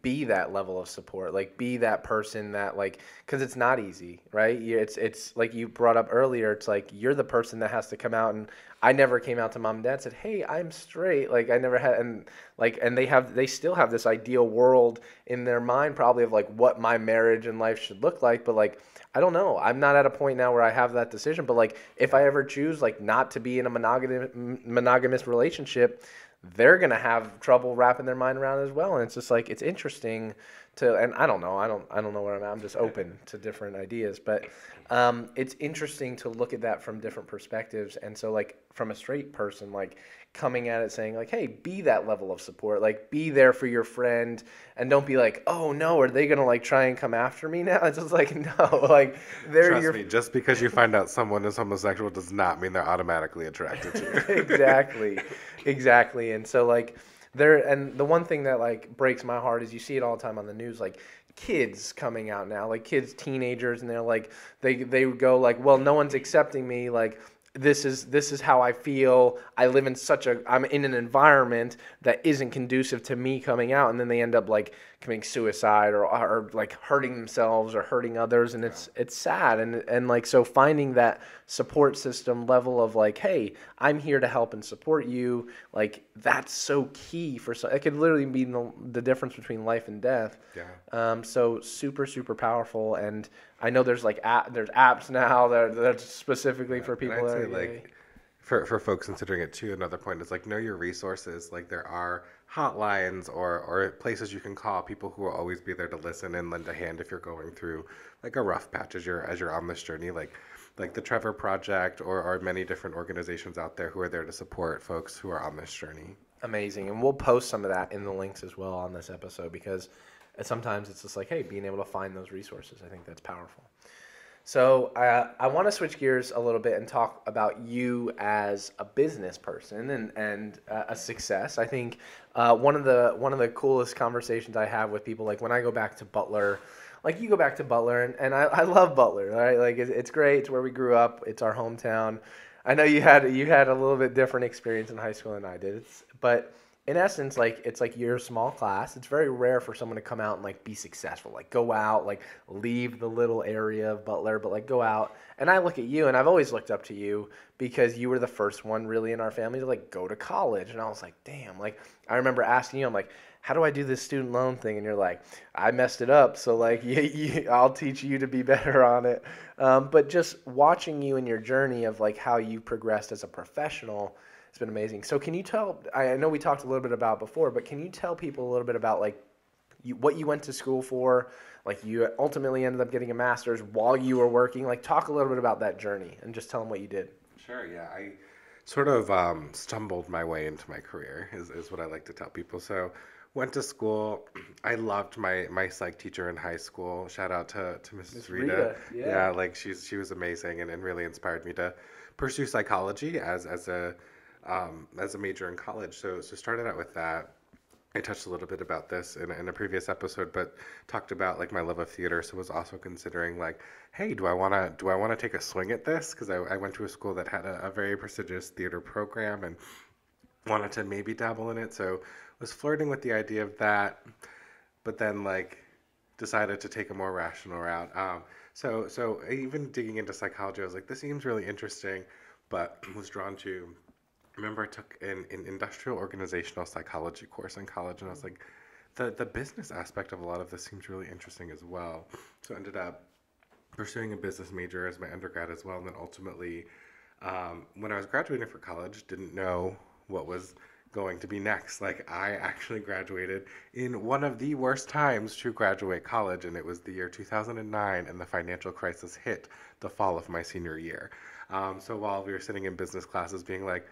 [SPEAKER 1] be that level of support, like be that person that like, because it's not easy, right? It's like you brought up earlier, it's like you're the person that has to come out, and I never came out to mom and dad and said, hey, I'm straight. Like I never had, and they still have this ideal world in their mind probably of like what my marriage and life should look like, but like I don't know. I'm not at a point now where I have that decision, but like if I ever choose like not to be in a monogamous relationship, they're going to have trouble wrapping their mind around it as well. And it's just like, it's interesting to, and I don't know, I don't know where I'm at. I'm just open to different ideas, but it's interesting to look at that from different perspectives. And so like from a straight person, like coming at it saying like, hey, be that level of support, like be there for your friend, and don't be like, oh no, are they going to like try and come after me now? It's just like, no, like they're
[SPEAKER 2] Trust
[SPEAKER 1] your
[SPEAKER 2] me, just because you find out someone is homosexual does not mean they're automatically attracted to you.
[SPEAKER 1] exactly. And so like and the one thing that like breaks my heart is you see it all the time on the news, like kids coming out now, like kids, teenagers, and they're like they go like, well, no one's accepting me, like this is how I feel. I'm in an environment that isn't conducive to me coming out, and then they end up like committing suicide or like hurting themselves or hurting others, and it's sad. And like, so finding that support system level of like, hey, I'm here to help and support you, like that's so key for it could literally be the difference between life and death. So super, super powerful. And I know there's like there's apps now that's specifically for people
[SPEAKER 2] and I'd
[SPEAKER 1] that
[SPEAKER 2] say
[SPEAKER 1] are
[SPEAKER 2] like for folks considering it too, another point is like know your resources. Like there are hotlines or places you can call, people who will always be there to listen and lend a hand if you're going through like a rough patch as you're on this journey. Like the Trevor Project or many different organizations out there who are there to support folks who are on this journey.
[SPEAKER 1] amazing. And we'll post some of that in the links as well on this episode, because sometimes it's just like, hey, being able to find those resources, I think that's powerful. So I want to switch gears a little bit and talk about you as a business person and a success. I think one of the coolest conversations I have with people, like when I go back to Butler, like you go back to Butler, and I love Butler, right? Like it's great. It's where we grew up. It's our hometown. I know you had a little bit different experience in high school than I did. But in essence, like it's like you're a small class. It's very rare for someone to come out and like be successful, like go out, like leave the little area of Butler, but like go out. And I look at you, and I've always looked up to you because you were the first one really in our family to like go to college. And I was like, damn, like I remember asking you, I'm like, how do I do this student loan thing? And you're like, I messed it up, so like I'll teach you to be better on it. But just watching you in your journey of like how you progressed as a professional, it's been amazing. So can you tell, I know we talked a little bit about before, but can you tell people a little bit about like what you went to school for? Like you ultimately ended up getting a master's while you were working. Like talk a little bit about that journey and just tell them what you did.
[SPEAKER 2] Sure, yeah. I sort of stumbled my way into my career is what I like to tell people. So went to school. I loved my psych teacher in high school. Shout out to Mrs. Rita. Yeah, like she was amazing and really inspired me to pursue psychology as a major in college. So started out with that. I touched a little bit about this in a previous episode, but talked about like my love of theater. So was also considering like, hey, do I want to take a swing at this? Because I went to a school that had a very prestigious theater program and wanted to maybe dabble in it. So was flirting with the idea of that, but then like decided to take a more rational route. So even digging into psychology, I was like, this seems really interesting, but was drawn to. I remember I took an industrial organizational psychology course in college, and I was like, the business aspect of a lot of this seems really interesting as well. So I ended up pursuing a business major as my undergrad as well, and then ultimately, when I was graduating for college, didn't know what was going to be next. Like I actually graduated in one of the worst times to graduate college, and it was the year 2009, and the financial crisis hit the fall of my senior year. So while we were sitting in business classes being like,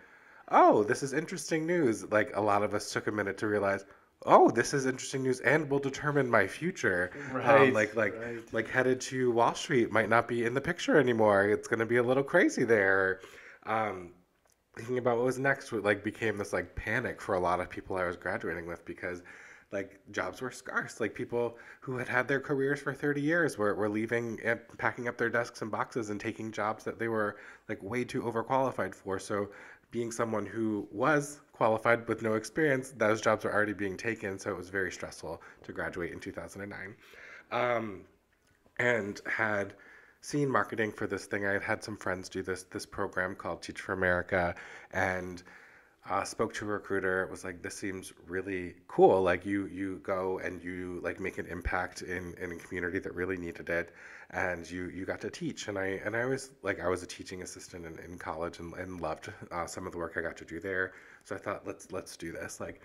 [SPEAKER 2] oh, this is interesting news, like a lot of us took a minute to realize, oh, this is interesting news and will determine my future.
[SPEAKER 1] Right.
[SPEAKER 2] Like headed to Wall Street might not be in the picture anymore. It's going to be a little crazy there. Um, Thinking about what was next like became this like panic for a lot of people I was graduating with, because like jobs were scarce. Like people who had their careers for 30 years were leaving and packing up their desks and boxes and taking jobs that they were like way too overqualified for. So being someone who was qualified with no experience, those jobs were already being taken. So it was very stressful to graduate in 2009. And had seen marketing for this thing. I had some friends do this program called Teach for America, and spoke to a recruiter, was like, this seems really cool. Like you go and you like make an impact in a community that really needed it, and you got to teach. And I was like, I was a teaching assistant in college and loved some of the work I got to do there. So I thought, let's do this. Like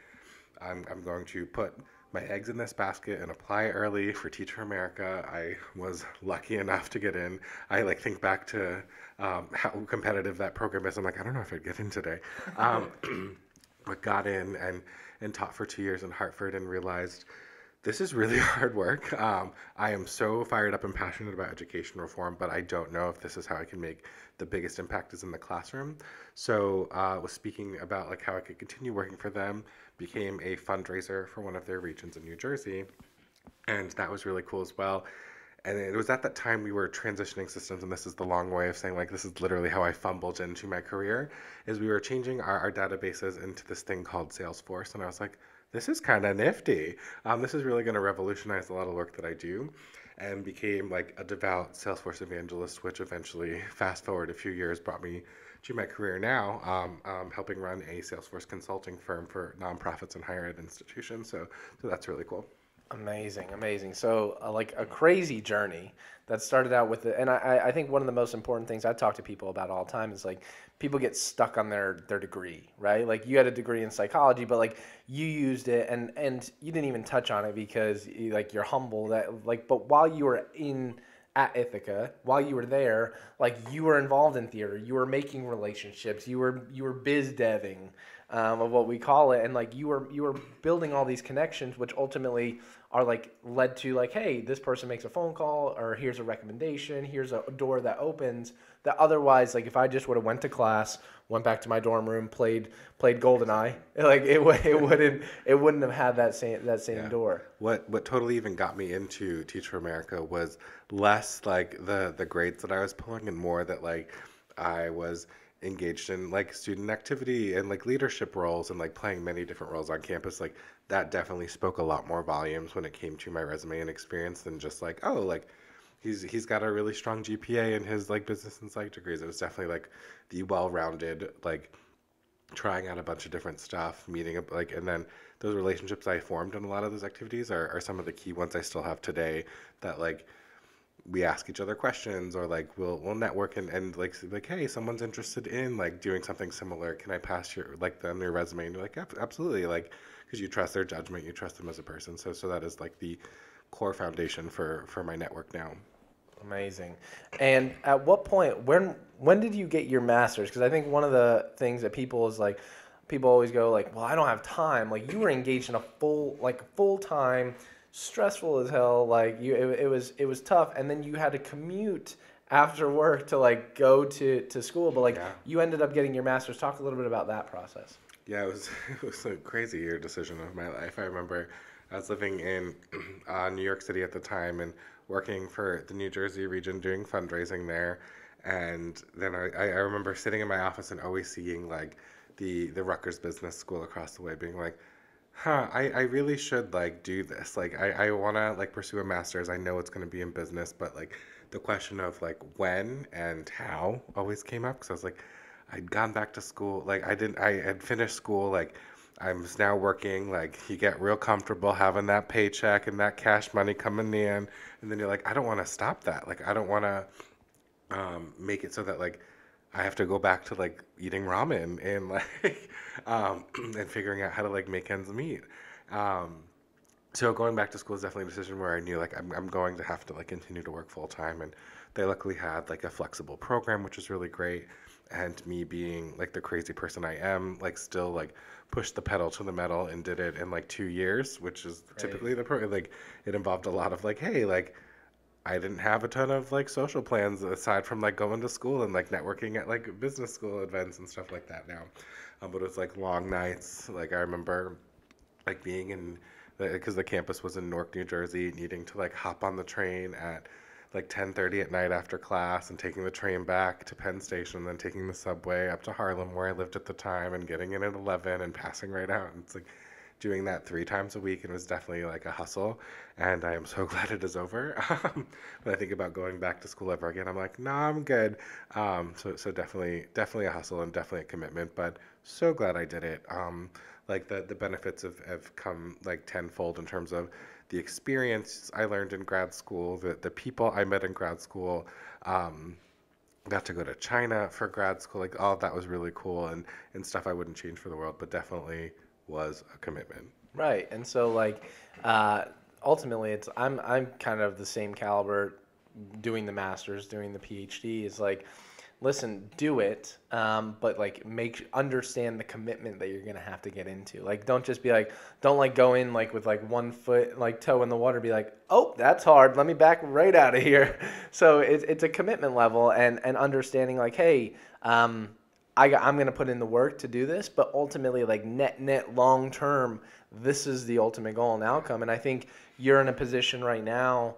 [SPEAKER 2] I'm going to put my eggs in this basket and apply early for Teach for America. I was lucky enough to get in. I like think back to how competitive that program is. I'm like, I don't know if I'd get in today. But got in and taught for 2 years in Hartford and realized this is really hard work. I am so fired up and passionate about education reform, but I don't know if this is how I can make the biggest impact is in the classroom. So was speaking about like how I could continue working for them, became a fundraiser for one of their regions in New Jersey. And that was really cool as well. And it was at that time we were transitioning systems, and this is the long way of saying like this is literally how I fumbled into my career, is we were changing our databases into this thing called Salesforce, and I was like, this is kind of nifty. This is really going to revolutionize a lot of work that I do, and became like a devout Salesforce evangelist, which eventually, fast forward a few years, brought me to my career now, helping run a Salesforce consulting firm for nonprofits and higher ed institutions. So that's really cool.
[SPEAKER 1] Amazing, amazing. So, like a crazy journey that started out with it. And I think one of the most important things I talk to people about all the time is like people get stuck on their degree, right? Like you had a degree in psychology, but like you used it and you didn't even touch on it because like you're humble that like, but while you were at Ithaca, while you were there, like you were involved in theater, you were making relationships, you were biz deving, of what we call it, and like you were building all these connections, which ultimately are like led to like, hey, this person makes a phone call, or here's a recommendation, here's a door that opens that otherwise, like if I just would have went to class, went back to my dorm room, played GoldenEye, like it wouldn't have had that same door.
[SPEAKER 2] What totally even got me into Teach for America was less like the grades that I was pulling and more that like I was engaged in like student activity and like leadership roles and like playing many different roles on campus. Like that definitely spoke a lot more volumes when it came to my resume and experience than just like, oh, like he's got a really strong GPA in his like business and psych degrees. It was definitely like the well-rounded, like trying out a bunch of different stuff, meeting up like, and then those relationships I formed in a lot of those activities are some of the key ones I still have today, that like we ask each other questions, or like we'll network and like hey, someone's interested in like doing something similar, can I pass your like them their resume, and you're like, absolutely, like because you trust their judgment, you trust them as a person. So that is like the core foundation for my network now.
[SPEAKER 1] Amazing. And at what point, when did you get your master's? Because I think one of the things that people is like, people always go like, well, I don't have time. Like you were engaged in a full time, stressful as hell. Like it was tough. And then you had to commute after work to like go to school. But like you ended up getting your master's. Talk a little bit about that process.
[SPEAKER 2] Yeah, it was a crazy year decision of my life. I remember I was living in New York City at the time and working for the New Jersey region doing fundraising there. And then I remember sitting in my office and always seeing like the Rutgers Business School across the way, being like, I really should like do this. Like I want to like pursue a master's. I know it's going to be in business, but like the question of like when and how always came up, because I was like, I'd gone back to school. Like I had finished school. Like I was now working. Like you get real comfortable having that paycheck and that cash money coming in, and then you're like, I don't want to stop that. Like I don't want to make it so that like I have to go back to like eating ramen and like and figuring out how to like make ends meet. So going back to school is definitely a decision where I knew like I'm going to have to like continue to work full time, and they luckily had like a flexible program, which was really great. And me being like the crazy person I am, like still like pushed the pedal to the metal and did it in like 2 years, which is typically the program. Like it involved a lot of like, hey, like I didn't have a ton of like social plans aside from like going to school and like networking at like business school events and stuff like that now. But it was like long nights. Like I remember like being in, because the campus was in Newark, New Jersey, needing to like hop on the train at like 10:30 at night after class and taking the train back to Penn Station, and then taking the subway up to Harlem where I lived at the time and getting in at 11 and passing right out. And it's like doing that 3 times a week, and it was definitely like a hustle. And I am so glad it is over. When I think about going back to school ever again, I'm like, no, I'm good. So definitely a hustle and definitely a commitment, but so glad I did it. Like the benefits have come like tenfold in terms of the experience I learned in grad school, the people I met in grad school. Um, Got to go to China for grad school. Like all of that was really cool and stuff I wouldn't change for the world, but definitely was a commitment.
[SPEAKER 1] Right. And so like uh, ultimately it's I'm kind of the same caliber doing the masters, doing the PhD is like listen, do it, but like understand the commitment that you're gonna have to get into. Like, don't just be like, don't like go in like with like one foot like toe in the water, be like, oh, that's hard. Let me back right out of here. So it's a commitment level and understanding like, hey, I'm gonna put in the work to do this, but ultimately like net long term, this is the ultimate goal and outcome. And I think you're in a position right now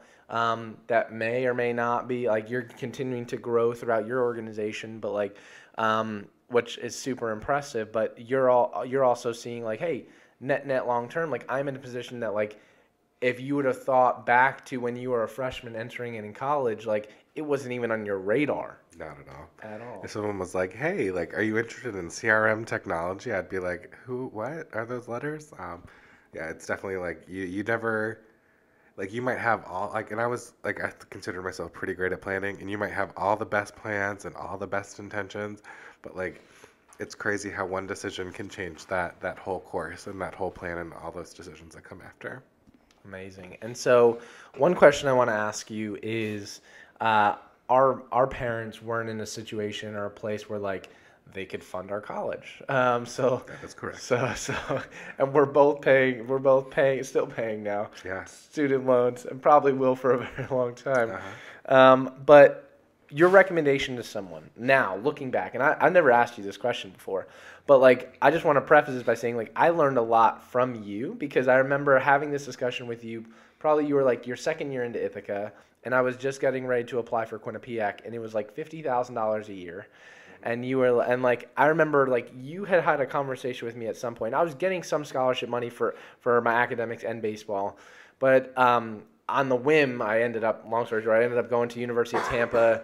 [SPEAKER 1] that may or may not be like you're continuing to grow throughout your organization, but like which is super impressive. But you're also seeing like, hey, net long term, like I'm in a position that like if you would have thought back to when you were a freshman entering in college, like it wasn't even on your radar
[SPEAKER 2] Not at all.
[SPEAKER 1] at all.
[SPEAKER 2] If someone was like, "Hey, like, are you interested in CRM technology?" I'd be like, "Who? What are those letters?" Yeah, it's definitely like you never like you might have all like, and I was like, I considered myself pretty great at planning, and you might have all the best plans and all the best intentions, but like, it's crazy how one decision can change that whole course and that whole plan and all those decisions that come after.
[SPEAKER 1] Amazing. And so, one question I want to ask you is, uh, our parents weren't in a situation or a place where like they could fund our college.
[SPEAKER 2] That is correct.
[SPEAKER 1] So, and we're both paying, still paying now,
[SPEAKER 2] Yeah.
[SPEAKER 1] student loans, and probably will for a very long time.
[SPEAKER 2] Uh-huh.
[SPEAKER 1] But your recommendation to someone now, looking back, and I never asked you this question before, but like I just want to preface this by saying like I learned a lot from you because I remember having this discussion with you. Probably you were like your second year into Ithaca, and I was just getting ready to apply for Quinnipiac, and it was like $50,000 a year. And you were, and like I remember, like you had a conversation with me at some point. I was getting some scholarship money for my academics and baseball, but on the whim, I ended up, long story short, I ended up going to University of Tampa,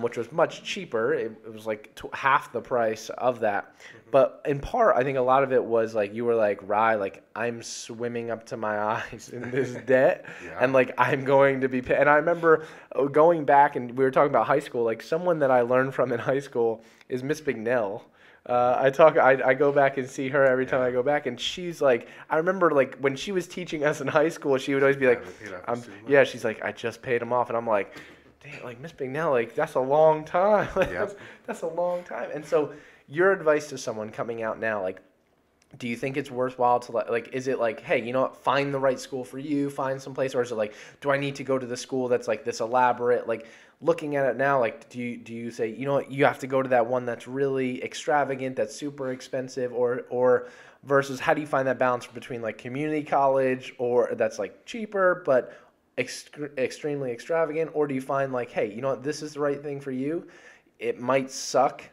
[SPEAKER 1] which was much cheaper. It was like half the price of that. But in part, I think a lot of it was like you were like, Rye, like I'm swimming up to my eyes in this debt,
[SPEAKER 2] Yeah.
[SPEAKER 1] and like I'm going to be paid. And I remember going back, and we were talking about high school. Like someone that I learned from in high school is Miss Bignell. I go back and see her every time I go back, and she's like, I remember like when she was teaching us in high school, she would always be like, yeah, she's like, I just paid him off, and I'm like, damn, like Miss Bignell, like that's a long time, like,
[SPEAKER 2] Yep.
[SPEAKER 1] that's a long time. And so, your advice to someone coming out now, like, do you think it's worthwhile to like is it like, hey, you know what, find the right school for you, find some place, or is it like, do I need to go to the school that's like this elaborate, like looking at it now, like do you say, you know what, you have to go to that one that's really extravagant, that's super expensive, or versus how do you find that balance between like community college or that's like cheaper but extremely extravagant, or do you find like, hey, you know what, this is the right thing for you, it might suck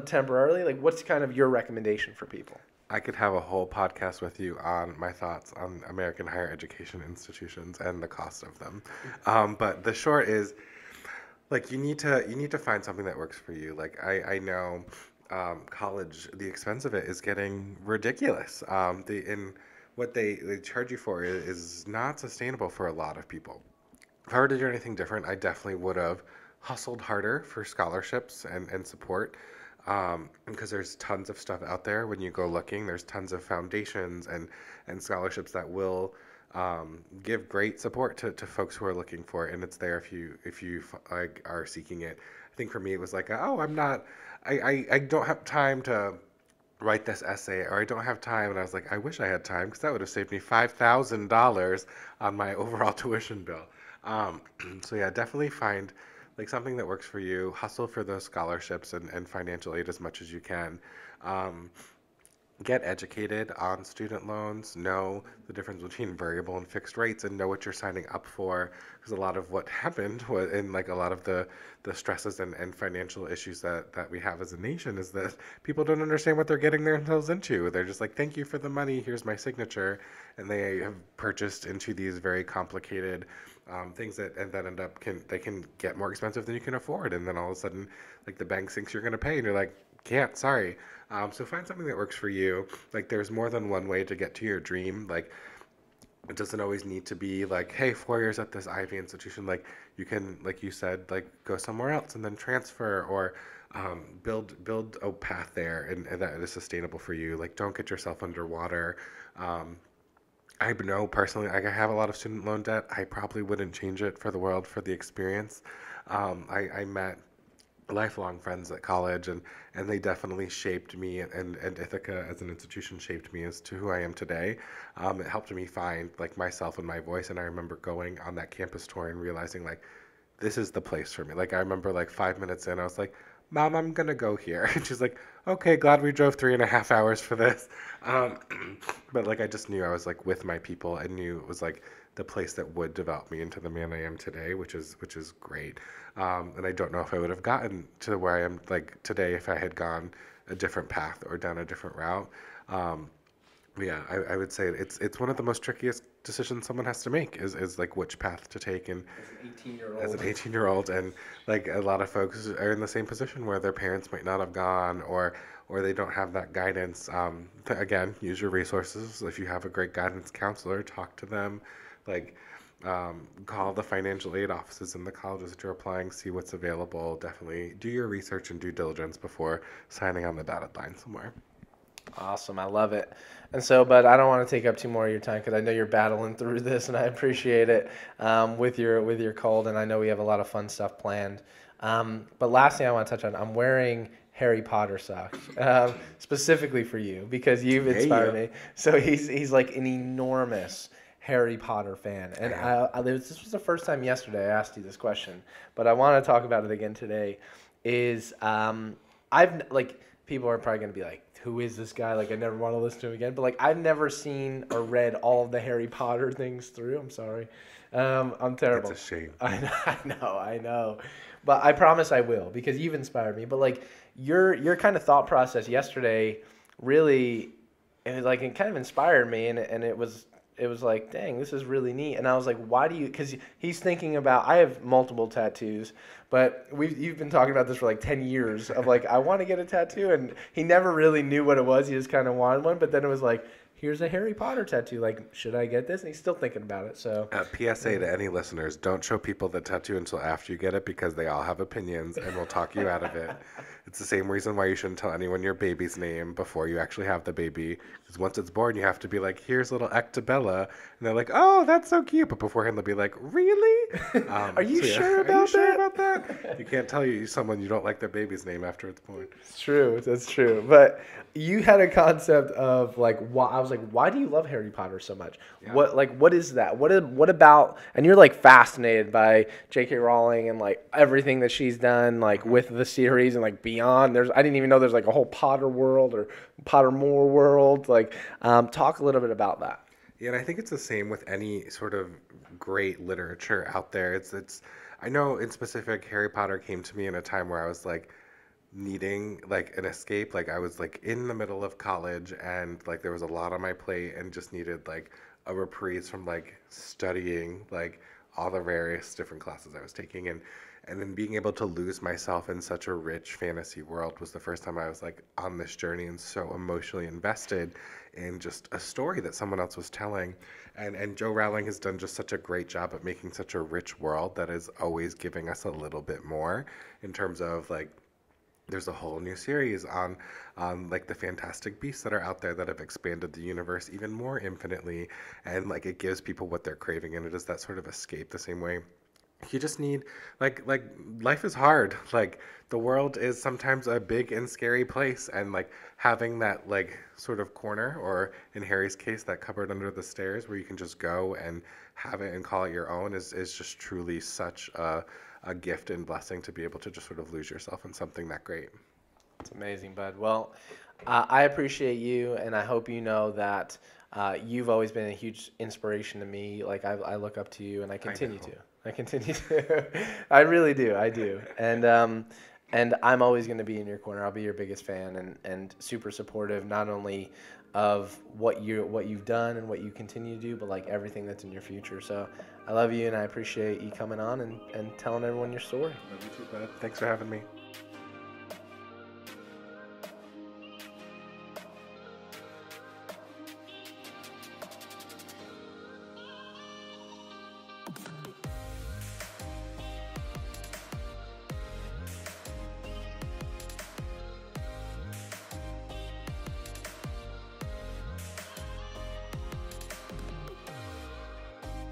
[SPEAKER 1] temporarily, like what's kind of your recommendation for people?
[SPEAKER 2] I could have a whole podcast with you on my thoughts on American higher education institutions and the cost of them. But the short is, like, you need to find something that works for you. Like I know college, the expense of it is getting ridiculous. What they charge you for is not sustainable for a lot of people. If I were to do anything different, I definitely would have hustled harder for scholarships and support. Because there's tons of stuff out there when you go looking. There's tons of foundations and scholarships that will give great support to folks who are looking for it, and it's there if you like are seeking it. I think for me it was like, oh, I don't have time to write this essay, or I don't have time, and I was like, I wish I had time because that would have saved me $5,000 on my overall tuition bill. Um, so yeah, definitely find like something that works for you. Hustle for those scholarships and financial aid as much as you can. Um, get educated on student loans, know the difference between variable and fixed rates, and know what you're signing up for. Because a lot of what happened was, in like a lot of the stresses and financial issues that we have as a nation, is that people don't understand what they're getting themselves into. They're just like, thank you for the money, here's my signature. And they have purchased into these very complicated things that end up they can get more expensive than you can afford. And then all of a sudden, like the bank thinks you're going to pay, and you're like, can't, sorry. So find something that works for you. Like there's more than one way to get to your dream. Like it doesn't always need to be like, hey, 4 years at this Ivy institution. Like you can, like you said, like go somewhere else and then transfer, or build a path there and that is sustainable for you. Like don't get yourself underwater. I know personally, like I have a lot of student loan debt. I probably wouldn't change it for the world for the experience. I met lifelong friends at college, and they definitely shaped me, and Ithaca as an institution shaped me as to who I am today. It helped me find like myself and my voice, and I remember going on that campus tour and realizing like this is the place for me. Like I remember like 5 minutes in, I was like, Mom, I'm gonna go here. And she's like, okay, glad we drove 3.5 hours for this. Um, but like I just knew I was like with my people. I knew it was like the place that would develop me into the man I am today, which is great. And I don't know if I would have gotten to where I am like today if I had gone a different path or down a different route. Um, yeah, I would say it's one of the most trickiest decisions someone has to make is like which path to take. And as an 18-year-old, and like a lot of folks are in the same position where their parents might not have gone, or they don't have that guidance. Again, use your resources. If you have a great guidance counselor, talk to them. Like call the financial aid offices in the colleges that you're applying, see what's available. Definitely do your research and due diligence before signing on the dotted line somewhere.
[SPEAKER 1] Awesome. I love it. And so, but I don't want to take up too more of your time because I know you're battling through this, and I appreciate it with your cold, and I know we have a lot of fun stuff planned. But last thing I want to touch on, I'm wearing Harry Potter socks specifically for you because you've inspired me. So he's like an enormous Harry Potter fan, and this was the first time yesterday I asked you this question, but I want to talk about it again today. Is I've like people are probably going to be like, who is this guy? Like, I never want to listen to him again. But, like, I've never seen or read all of the Harry Potter things through. I'm sorry. I'm terrible.
[SPEAKER 2] It's a shame.
[SPEAKER 1] I know. But I promise I will because you've inspired me. But, like, your kind of thought process yesterday really, it kind of inspired me. And it was like, dang, this is really neat. And I was like, why do you, because he's thinking about, I have multiple tattoos, but you've been talking about this for like 10 years of like, I want to get a tattoo. And he never really knew what it was. He just kind of wanted one. But then it was like, here's a Harry Potter tattoo. Like, should I get this? And he's still thinking about it. So
[SPEAKER 2] PSA to any listeners, don't show people the tattoo until after you get it because they all have opinions and will talk you out of it. It's the same reason why you shouldn't tell anyone your baby's name before you actually have the baby. Because once it's born, you have to be like, here's little Ectabella. And they're like, oh, that's so cute. But beforehand, they'll be like, really?
[SPEAKER 1] Are you sure about
[SPEAKER 2] that? You can't tell someone you don't like their baby's name after it's born.
[SPEAKER 1] It's true. That's true. But you had a concept of like, why, I was like, why do you love Harry Potter so much? Yeah. What is that? What about, and you're like fascinated by J.K. Rowling and like everything that she's done like with the series and like beyond. I didn't even know there's like a whole Potter world or Pottermore world. Like, talk a little bit about that.
[SPEAKER 2] Yeah, and I think it's the same with any sort of great literature out there. It's I know in specific Harry Potter came to me in a time where I was like needing like an escape. Like I was like in the middle of college and like there was a lot on my plate and just needed like a reprise from like studying like all the various different classes I was taking, and then being able to lose myself in such a rich fantasy world was the first time I was like on this journey and so emotionally invested in just a story that someone else was telling. And Joe Rowling has done just such a great job at making such a rich world that is always giving us a little bit more in terms of like, there's a whole new series on like the fantastic beasts that are out there that have expanded the universe even more infinitely, and like it gives people what they're craving, and it is that sort of escape the same way. You just need like life is hard. Like the world is sometimes a big and scary place, and like having that like sort of corner, or in Harry's case, that cupboard under the stairs where you can just go and have it and call it your own is just truly such a gift and blessing to be able to just sort of lose yourself in something that great.
[SPEAKER 1] It's amazing, bud. Well, I appreciate you, and I hope you know that you've always been a huge inspiration to me. Like I look up to you, and I continue
[SPEAKER 2] know.
[SPEAKER 1] to. I continue to. I really do. I do. And I'm always going to be in your corner. I'll be your biggest fan and super supportive, not only of what you've done and what you continue to do, but like everything that's in your future. So I love you, and I appreciate you coming on and telling everyone your story.
[SPEAKER 2] Love you too, bud. Thanks for having me.